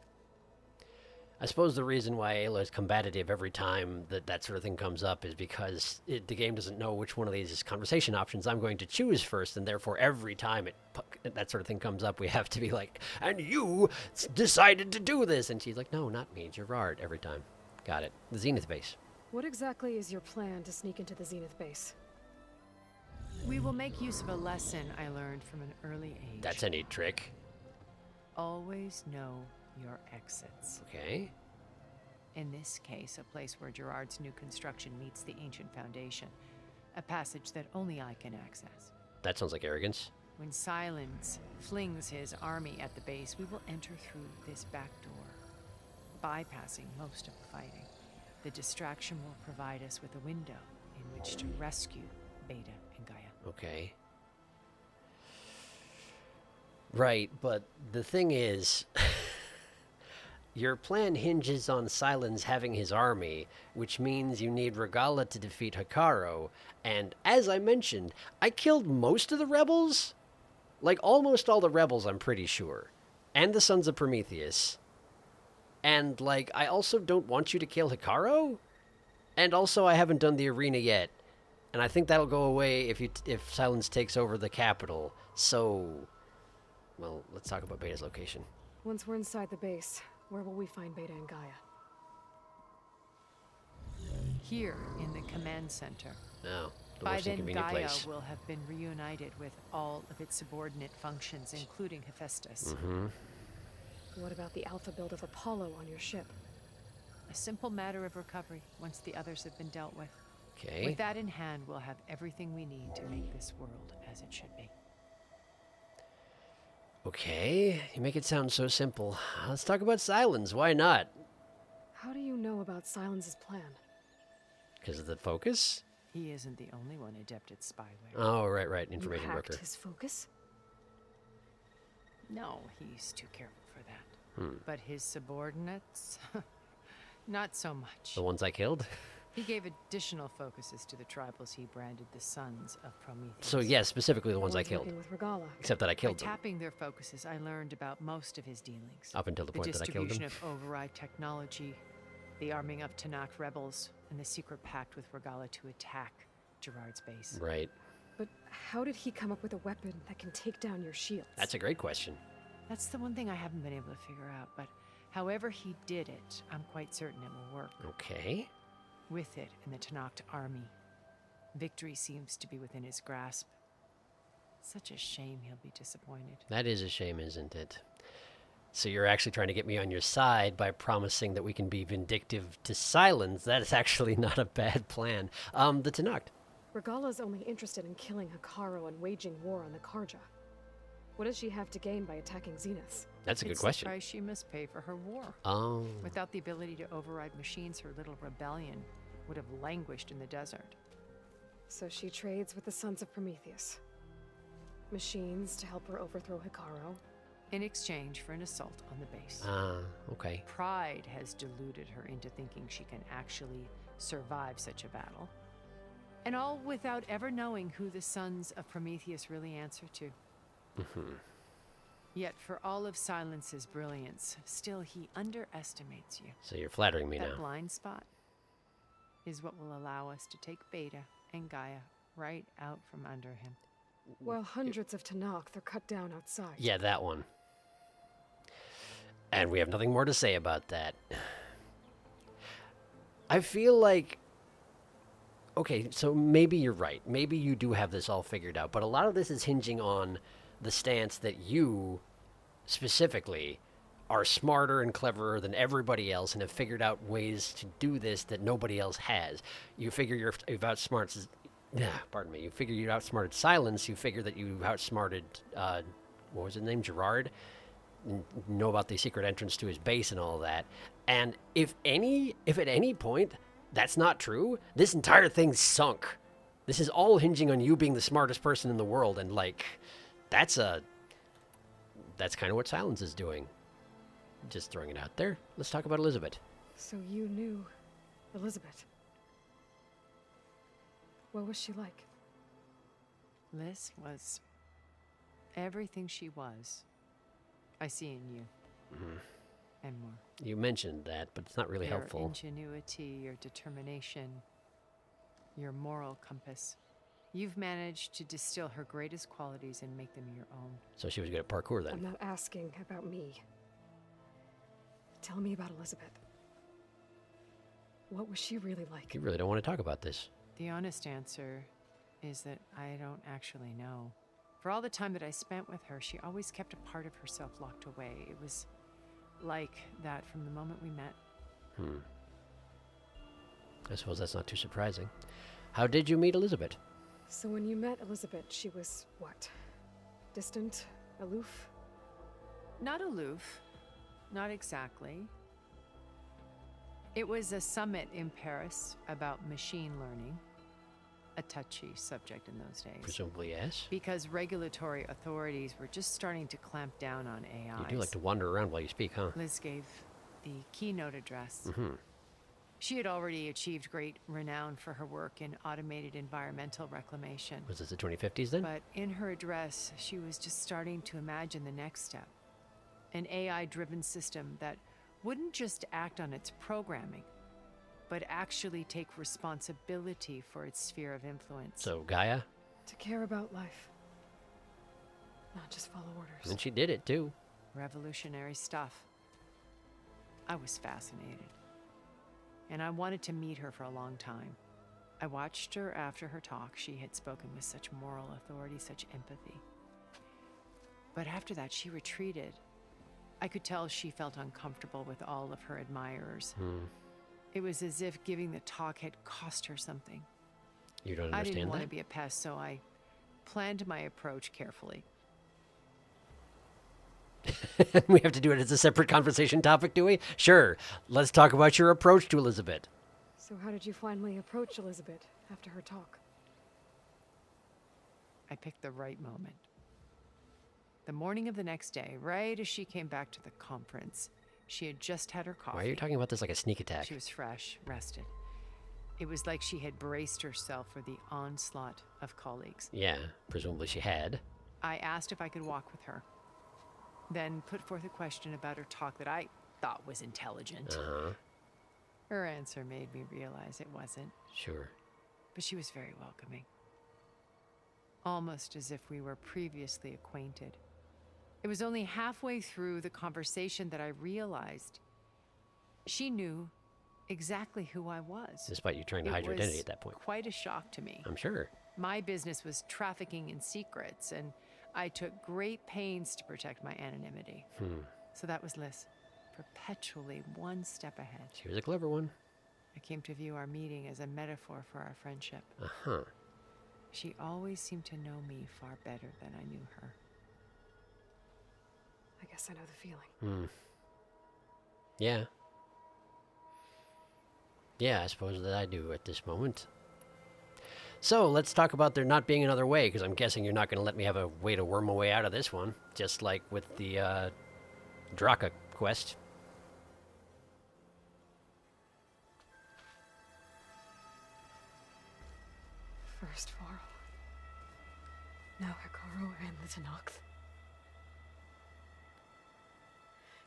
I suppose the reason why Ayla is combative every time that sort of thing comes up is because the game doesn't know which one of these conversation options I'm going to choose first, and therefore every time that sort of thing comes up, we have to be like, and you decided to do this, and she's like, no, not me, Gerard, every time. Got it. The Zenith base. What exactly is your plan to sneak into the Zenith base? We will make use of a lesson I learned from an early age. That's a neat trick. Always know your exits. Okay. In this case, a place where Gerard's new construction meets the ancient foundation. A passage that only I can access. That sounds like arrogance. When Silence flings his army at the base, we will enter through this back door, bypassing most of the fighting. The distraction will provide us with a window in which to rescue Beta and Gaia. Okay. Right, but the thing is, your plan hinges on Silence having his army, which means you need Regala to defeat Hikaru, and as I mentioned, I killed most of the rebels, Like, almost all the rebels, I'm pretty sure. And the Sons of Prometheus. And, like, I also don't want you to kill Hikaru. And also, I haven't done the arena yet. And I think that'll go away if Silence takes over the capital. So, well, let's talk about Beta's location. Once we're inside the base, where will we find Beta and Gaia? Here in the command center. No, the By most then, inconvenient Gaia place. will have been reunited with all of its subordinate functions, including Hephaestus. What about the alpha build of Apollo on your ship? A simple matter of recovery once the others have been dealt with. Okay. With that in hand, we'll have everything we need to make this world as it should be. Okay, you make it sound so simple. Let's talk about Silence. Why not? How do you know about Silence's plan? Because of the focus? He isn't the only one adept at spyware. Oh, right. Information You hacked broker. his focus? No, he's too careful for that. But his subordinates? Not so much. The ones I killed? He gave additional focuses to the tribals he branded the Sons of Prometheus. So, yes, specifically the ones I One's killed. working with Regala. Except that I By killed them. tapping their focuses, I learned about most of his dealings. Up until the point that I killed them. The distribution of override technology, the arming of Tanakh rebels, and the secret pact with Regala to attack Gerard's base. Right. But how did he come up with a weapon that can take down your shields? That's a great question. That's the one thing I haven't been able to figure out, but however he did it, I'm quite certain it will work. Okay. With it and the Tanakh army, victory seems to be within his grasp. Such a shame he'll be disappointed. That is a shame, isn't it? So you're actually trying to get me on your side by promising that we can be vindictive to Silence. That is actually not a bad plan. The Tanakh. Regala's only interested in killing Hikaru and waging war on the Karja. What does she have to gain by attacking Zenith? That's a good It's question. the price she must pay for her war. Oh. Without the ability to override machines, her little rebellion would have languished in the desert. So she trades with the Sons of Prometheus. Machines to help her overthrow Hikaru. In exchange for an assault on the base. Okay. Pride has deluded her into thinking she can actually survive such a battle. And all without ever knowing who the Sons of Prometheus really answer to. Yet for all of Silence's brilliance, still he underestimates you. So you're flattering me That now. blind spot is what will allow us to take Beta and Gaia right out from under him. While hundreds of Tanakh are cut down outside. Yeah, that one. And we have nothing more to say about that. I feel like... Okay, so maybe you're right. Maybe you do have this all figured out. But a lot of this is hinging on the stance that you, specifically, are smarter and cleverer than everybody else and have figured out ways to do this that nobody else has. You figure you've outsmarted... pardon me. You figure you outsmarted Silence. You figure that you outsmarted... what was his name? Gerard? Know about the secret entrance to his base and all that. And if at any point that's not true, this entire thing's sunk. This is all hinging on you being the smartest person in the world, and like that's kind of what Silence is doing. Just throwing it out there. Let's talk about Elizabeth. So you knew Elizabeth. What was she like? Liz was everything she was. I see in you. And more. You mentioned that, but it's not really Your helpful. ingenuity, your determination, your moral compass. You've managed to distill her greatest qualities and make them your own. So she was good at parkour then. I'm not asking about me. Tell me about Elizabeth. What was she really like? You really don't want to talk about this. The honest answer is that I don't actually know. For all the time that I spent with her, she always kept a part of herself locked away. It was like that from the moment we met. I suppose that's not too surprising. How did you meet Elizabeth? So when you met Elizabeth, she was what? Distant? Aloof? Not aloof. Not exactly. It was a summit in Paris about machine learning. A touchy subject in those days. Presumably, yes. Because regulatory authorities were just starting to clamp down on AI. You do like to wander around while you speak, huh? Liz gave the keynote address. She had already achieved great renown for her work in automated environmental reclamation. Was this the 2050s then? But in her address, she was just starting to imagine the next step. An AI-driven system that wouldn't just act on its programming, but actually take responsibility for its sphere of influence. So, Gaia? To care about life. Not just follow orders. And she did it, too. Revolutionary stuff. I was fascinated. And I wanted to meet her for a long time. I watched her after her talk. She had spoken with such moral authority, such empathy. But after that, she retreated. I could tell she felt uncomfortable with all of her admirers. It was as if giving the talk had cost her something. You don't understand I didn't want that? to be a pest, so I planned my approach carefully. We have to do it as a separate conversation topic, do we? Sure. Let's talk about your approach to Elizabeth. So how did you finally approach Elizabeth after her talk? I picked the right moment. The morning of the next day, right as she came back to the conference, she had just had her coffee. Why are you talking about this like a sneak attack? She was fresh, rested. It was like she had braced herself for the onslaught of colleagues. Yeah, presumably she had. I asked if I could walk with her, then put forth a question about her talk that I thought was intelligent. Her answer made me realize it wasn't. Sure. But she was very welcoming. Almost as if we were previously acquainted. It was only halfway through the conversation that I realized she knew exactly who I was. Despite you trying to hide your identity at that point. Quite a shock to me. I'm sure. My business was trafficking in secrets, and I took great pains to protect my anonymity. So that was Liz, perpetually one step ahead. She was a clever one. I came to view our meeting as a metaphor for our friendship. She always seemed to know me far better than I knew her. I guess I know the feeling. Yeah. Yeah, I suppose that I do at this moment. So, let's talk about there not being another way, because I'm guessing you're not going to let me have a way to worm my way out of this one, just like with the Draka quest. First Varl. Now Hikaru and the Tenakth.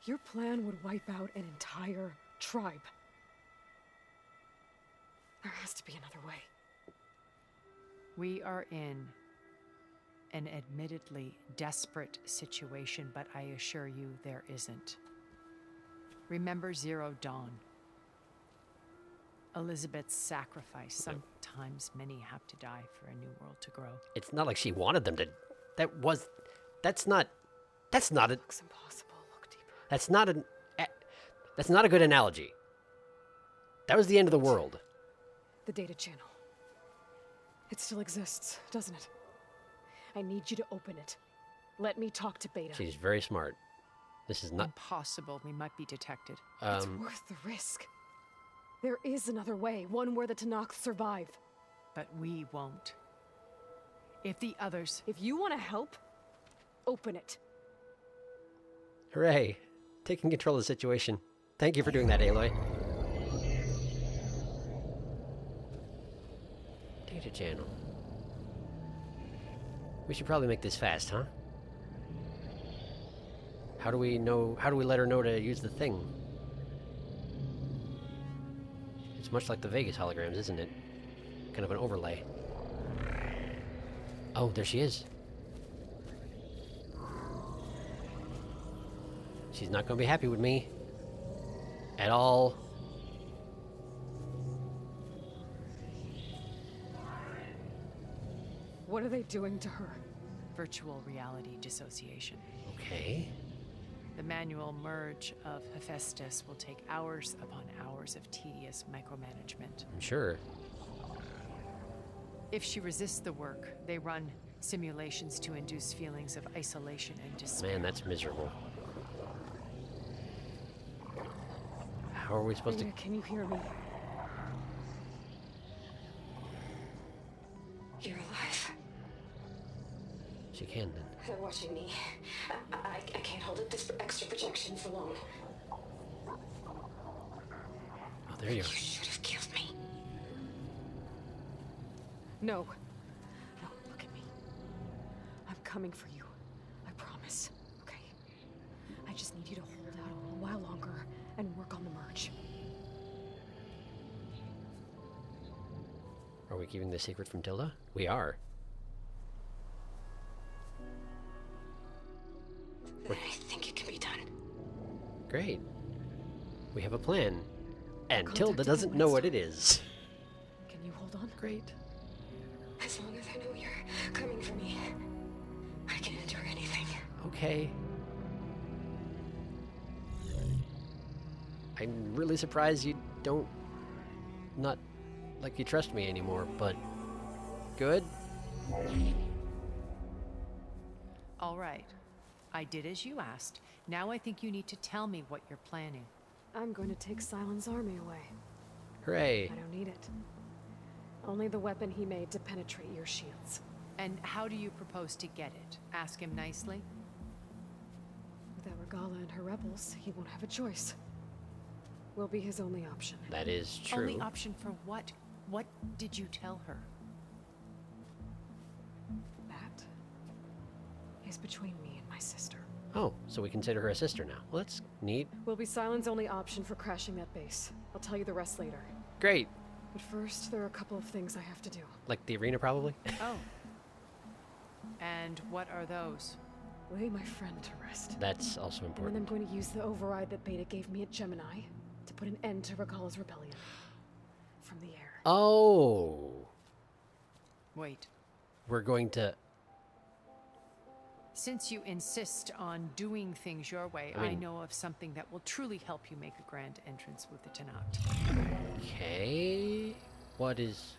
Your plan would wipe out an entire tribe. There has to be another way. We are in an admittedly desperate situation, but I assure you there isn't. Remember Zero Dawn. Elizabeth's sacrifice. Sometimes many have to die for a new world to grow. It's not like she wanted them to. That's not a. Looks impossible. Look deeper. That's not a good analogy. That was the end of the world. The data channel. It still exists, doesn't it? I need you to open it. Let me talk to Beta. She's very smart. This is not impossible. We might be detected. It's worth the risk. There is another way, one where the Tenakth survive. But we won't. If the others... If you want to help, open it. Hooray. Taking control of the situation. Thank you for doing that, Aloy. Data channel. We should probably make this fast, huh? How do we let her know to use the thing? It's much like the Vegas holograms, isn't it? Kind of an overlay. Oh, there she is. She's not going to be happy with me. At all. What are they doing to her? Virtual reality dissociation. Okay. The manual merge of Hephaestus will take hours upon hours of tedious micromanagement. I'm sure. If she resists the work, they run simulations to induce feelings of isolation and despair. Man, that's miserable. How are we supposed to... Can you hear me? You're alive. She can, then. They're watching me. I can't hold up this extra projection for long. Oh, there you are. You should have No. No, look at me. I'm coming for you. I promise. Okay? I just need you to hold out a little while longer and work on the merge. Are we keeping the secret from Tilda? We are. I think it can be done. Great. We have a plan. And Contact Tilda again doesn't when know it's what done. it is. Can you hold on? Great. As long as I know you're coming for me, I can endure anything. Okay. I'm really surprised you don't... Not like you trust me anymore, but... Good? All right. I did as you asked. Now I think you need to tell me what you're planning. I'm going to take Silent's army away. Hooray. I don't need it. Only the weapon he made to penetrate your shields. And how do you propose to get it? Ask him nicely? Without Regala and her rebels, he won't have a choice. We'll be his only option. That is true. Only option for what? What did you tell her? That is between me and my sister. Oh, so we consider her a sister now. Well, that's neat. Will be Silent's only option for crashing that base. I'll tell you the rest later. Great. But first, there are a couple of things I have to do. Like the arena, probably? Oh. And what are those? Lay my friend to rest. That's also And then I'm important. going to use the override that Beta gave me at Gemini to put an end to Regala's rebellion. From the air. Oh. Wait. We're going to... Since you insist on doing things your way, I I mean- know of something that will truly help you make a grand entrance with the Tenat. Okay. What is...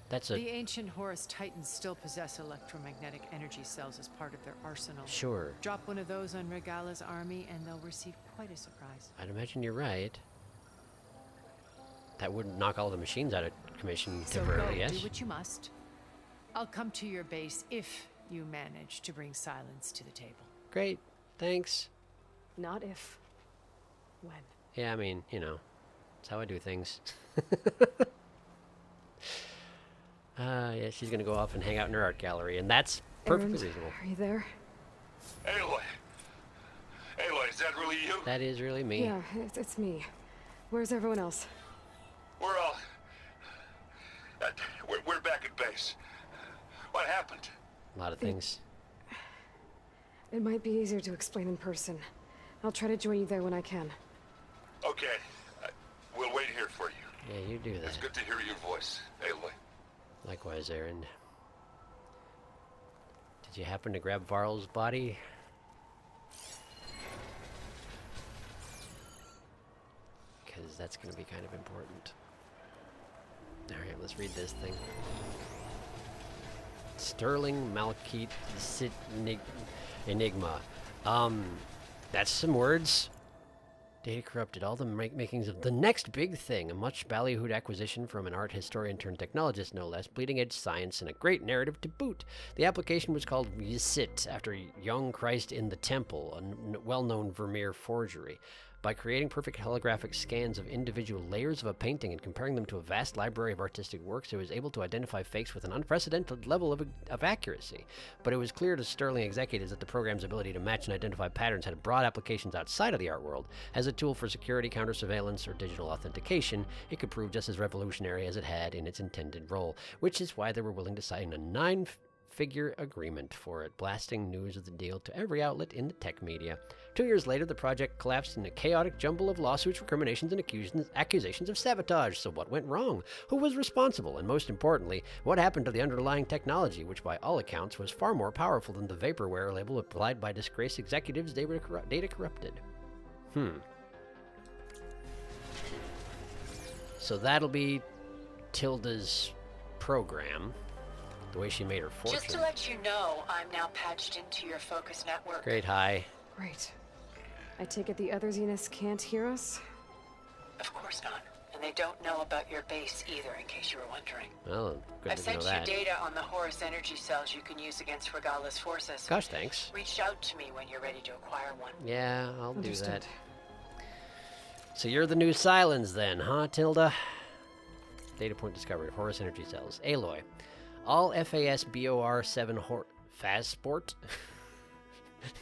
That's a... The ancient Horus Titans still possess electromagnetic energy cells as part of their arsenal. Sure. Drop one of those on Regala's army and they'll receive quite a surprise. I'd imagine you're right. That wouldn't knock all the machines out of commission So temporarily, go, yes? do what you must. I'll come to your base if you manage to bring Silence to the table. Great. Thanks. Not if. When. Yeah, I mean, you know, that's how I do things. Yeah, she's gonna go off and hang out in her art gallery, and that's perfectly Erend, reasonable. are you there? Aloy! Aloy, is that really you? That is really me. Yeah, it's me. Where's everyone else? We're all... we're back at base. What happened? A lot of things. It might be easier to explain in person. I'll try to join you there when I can. Okay. We'll wait here for you. Yeah, you do It's that. good to hear your voice, Aloy. Likewise, Erend. Did you happen to grab Varl's body? Because that's going to be kind of important. Alright, let's read this thing. Sterling Malkeet Sit Enigma. That's some words. Data corrupted. All the makings of the next big thing. A much ballyhooed acquisition from an art historian turned technologist, no less. Bleeding edge science and a great narrative to boot. The application was called Yisit, after Young Christ in the Temple, a well-known Vermeer forgery. By creating perfect holographic scans of individual layers of a painting and comparing them to a vast library of artistic works, it was able to identify fakes with an unprecedented level of accuracy. But it was clear to Sterling executives that the program's ability to match and identify patterns had broad applications outside of the art world. As a tool for security, counter-surveillance, or digital authentication, it could prove just as revolutionary as it had in its intended role, which is why they were willing to sign a nine-figure agreement for it, blasting news of the deal to every outlet in the tech media. 2 years later, the project collapsed in a chaotic jumble of lawsuits, recriminations, and accusations of sabotage. So what went wrong? Who was responsible? And most importantly, what happened to the underlying technology, which by all accounts was far more powerful than the vaporware label applied by disgraced executives data corrupted? So that'll be Tilda's program. The way she made her fortune. Just to let you know, I'm now patched into your focus network. Great, hi. Great. I take it the other Zeniths can't hear us? Of course not. And they don't know about your base either, in case you were wondering. Well, good I've to know sent that. you data on the Horus energy cells you can use against Regala's forces. Gosh, thanks. Reach out to me when you're ready to acquire one. Yeah, I'll do Understood. that. So you're the new Silence then, huh, Tilda? Data point discovered. Horus energy cells. Aloy. All FASBOR-7 Fastport.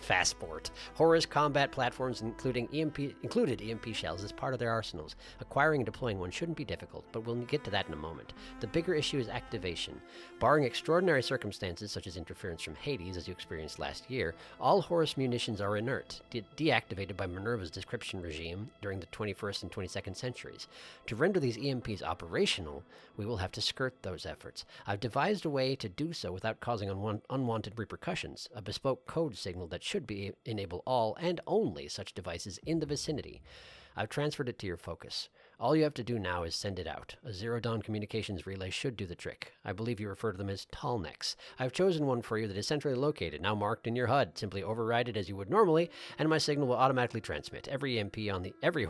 Fastport. Horus combat platforms included EMP shells as part of their arsenals. Acquiring and deploying one shouldn't be difficult, but we'll get to that in a moment. The bigger issue is activation. Barring extraordinary circumstances such as interference from Hades, as you experienced last year, all Horus munitions are inert, deactivated by Minerva's decryption regime during the 21st and 22nd centuries. To render these EMPs operational, we will have to skirt those efforts. I've devised a way to do so without causing unwanted repercussions, a bespoke code signal that should enable all and only such devices in the vicinity. I've transferred it to your focus. All you have to do now is send it out. A Zero-Dawn communications relay should do the trick. I believe you refer to them as tallnecks. I've chosen one for you that is centrally located, now marked in your HUD. Simply override it as you would normally, and my signal will automatically transmit. Every EMP on every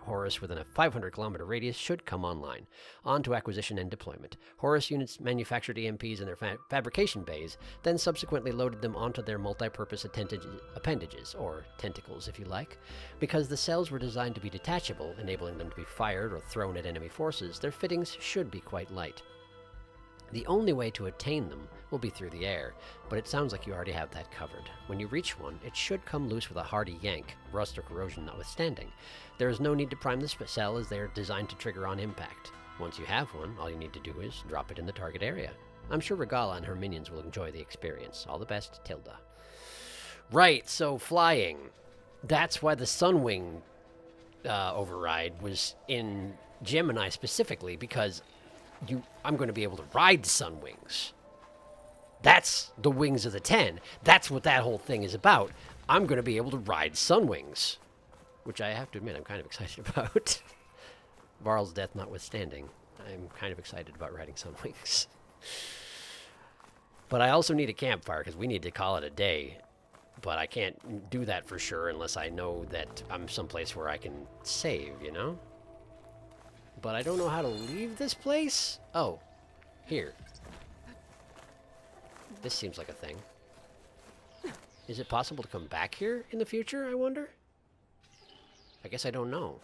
Horus within a 500-kilometer radius should come online. On to acquisition and deployment. Horus units manufactured EMPs in their fabrication bays, then subsequently loaded them onto their multi-purpose appendages, or tentacles if you like. Because the cells were designed to be detachable, enabling them to be fired or thrown at enemy forces, their fittings should be quite light. The only way to attain them will be through the air, but it sounds like you already have that covered. When you reach one, it should come loose with a hearty yank, rust or corrosion notwithstanding. There is no need to prime the cell as they are designed to trigger on impact. Once you have one, all you need to do is drop it in the target area. I'm sure Regala and her minions will enjoy the experience. All the best, Tilda. Right, so flying. That's why the Sunwing override was in Gemini specifically, because I'm going to be able to ride Sunwings. That's the Wings of the 10. That's what that whole thing is about. I'm going to be able to ride Sunwings, which I have to admit I'm kind of excited about. Varl's death notwithstanding, I'm kind of excited about riding Sunwings. But I also need a campfire because we need to call it a day. But I can't do that for sure unless I know that I'm someplace where I can save, you know? But I don't know how to leave this place. Oh, here. This seems like a thing. Is it possible to come back here in the future, I wonder? I guess I don't know.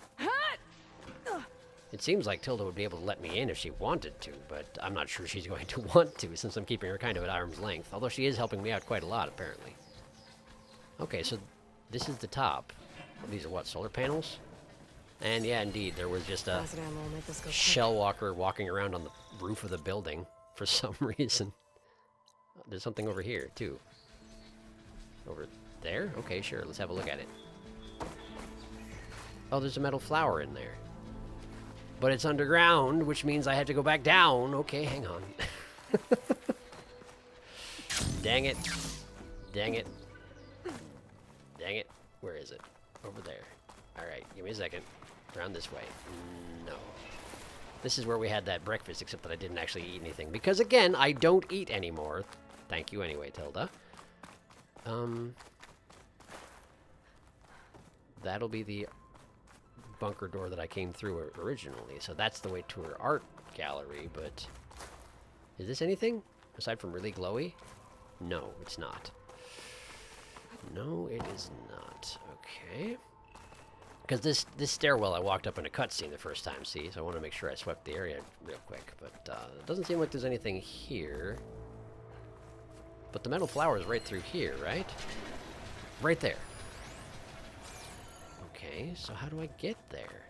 It seems like Tilda would be able to let me in if she wanted to, but I'm not sure she's going to want to since I'm keeping her kind of at arm's length, although she is helping me out quite a lot, apparently. Okay, so this is the top. These are what, solar panels? And yeah, indeed, there was just a shell walker walking around on the roof of the building for some reason. There's something over here, too. Over there? Okay, sure, let's have a look at it. Oh, there's a metal flower in there. But it's underground, which means I have to go back down. Okay, hang on. Dang it. Dang it. Dang it. Where is it? Over there. Alright, give me a second. Around this way. No. This is where we had that breakfast, except that I didn't actually eat anything. Because, again, I don't eat anymore. Thank you anyway, Tilda. That'll be the bunker door that I came through originally. So that's the way to her art gallery, but... Is this anything? Aside from really glowy? No, it's not. No, it is not. Okay. Because this stairwell I walked up in a cutscene the first time, see? So I want to make sure I swept the area real quick. But it doesn't seem like there's anything here. But the metal flower is right through here, right? Right there. Okay, so how do I get there?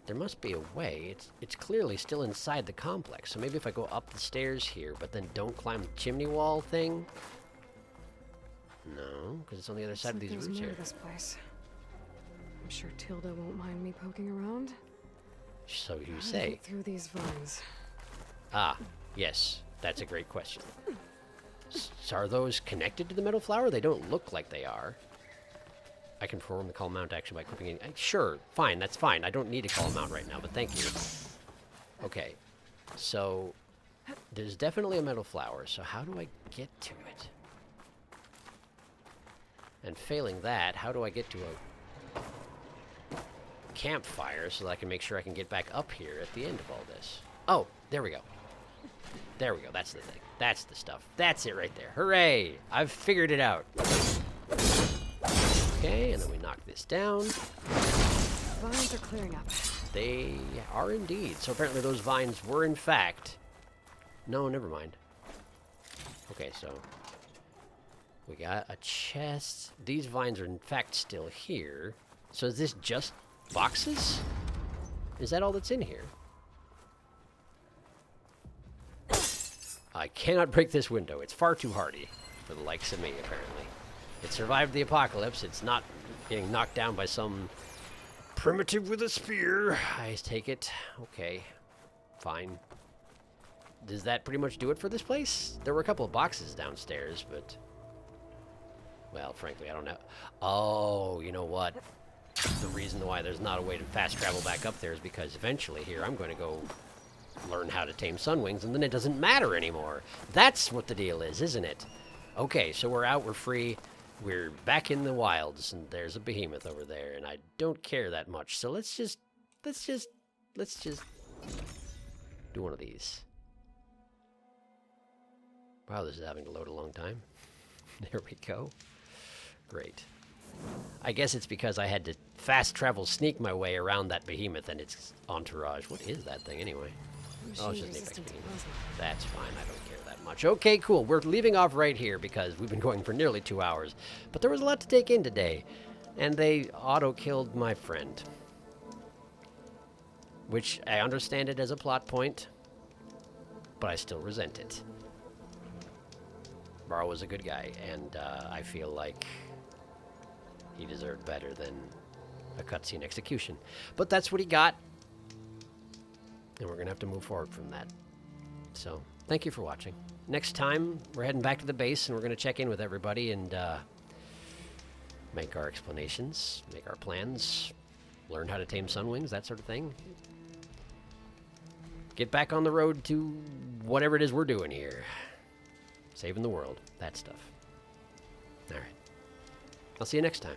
There must be a way. It's clearly still inside the complex. So maybe if I go up the stairs here, but then don't climb the chimney wall thing? No, because it's on the other side of these roots here. This place. I'm sure Tilda won't mind me poking around. So you say. Through these vines. Ah, yes. That's a great question. So are those connected to the metal flower? They don't look like they are. I can perform the call mount action by clipping in. Sure, fine, that's fine. I don't need to call mount right now, but thank you. Okay, so there's definitely a metal flower, so how do I get to it? And failing that, how do I get to a campfire so that I can make sure I can get back up here at the end of all this? Oh, there we go. There we go, that's the thing. That's the stuff. That's it right there. Hooray! I've figured it out. Okay, and then we knock this down. vines are clearing up. They are indeed. So apparently those vines were in fact... No, never mind. Okay, so... We got a chest. These vines are in fact still here. So is this just boxes? Is that all that's in here? I cannot break this window. It's far too hardy for the likes of me, apparently. It survived the apocalypse. It's not getting knocked down by some primitive with a spear. I take it. Okay. Fine. Does that pretty much do it for this place? There were a couple of boxes downstairs, but... Well, frankly, I don't know. Oh, you know what? The reason why there's not a way to fast travel back up there is because eventually here I'm going to go learn how to tame sunwings, and then it doesn't matter anymore. That's what the deal is, isn't it? Okay, so we're out, we're free, we're back in the wilds, and there's a behemoth over there, and I don't care that much. So let's just do one of these. Wow, this is having to load a long time. There we go. Great. I guess it's because I had to fast travel sneak my way around that behemoth and its entourage. What is that thing anyway? Oh, it's just an apex behemoth. That's fine. I don't care that much. Okay, cool. We're leaving off right here because we've been going for nearly 2 hours. But there was a lot to take in today. And they auto-killed my friend. Which I understand it as a plot point. But I still resent it. Varl was a good guy. And I feel like... he deserved better than a cutscene execution. But that's what he got. And we're going to have to move forward from that. So, thank you for watching. Next time, we're heading back to the base, and we're going to check in with everybody and make our explanations, make our plans, learn how to tame sunwings, that sort of thing. Get back on the road to whatever it is we're doing here. Saving the world, that stuff. All right. I'll see you next time.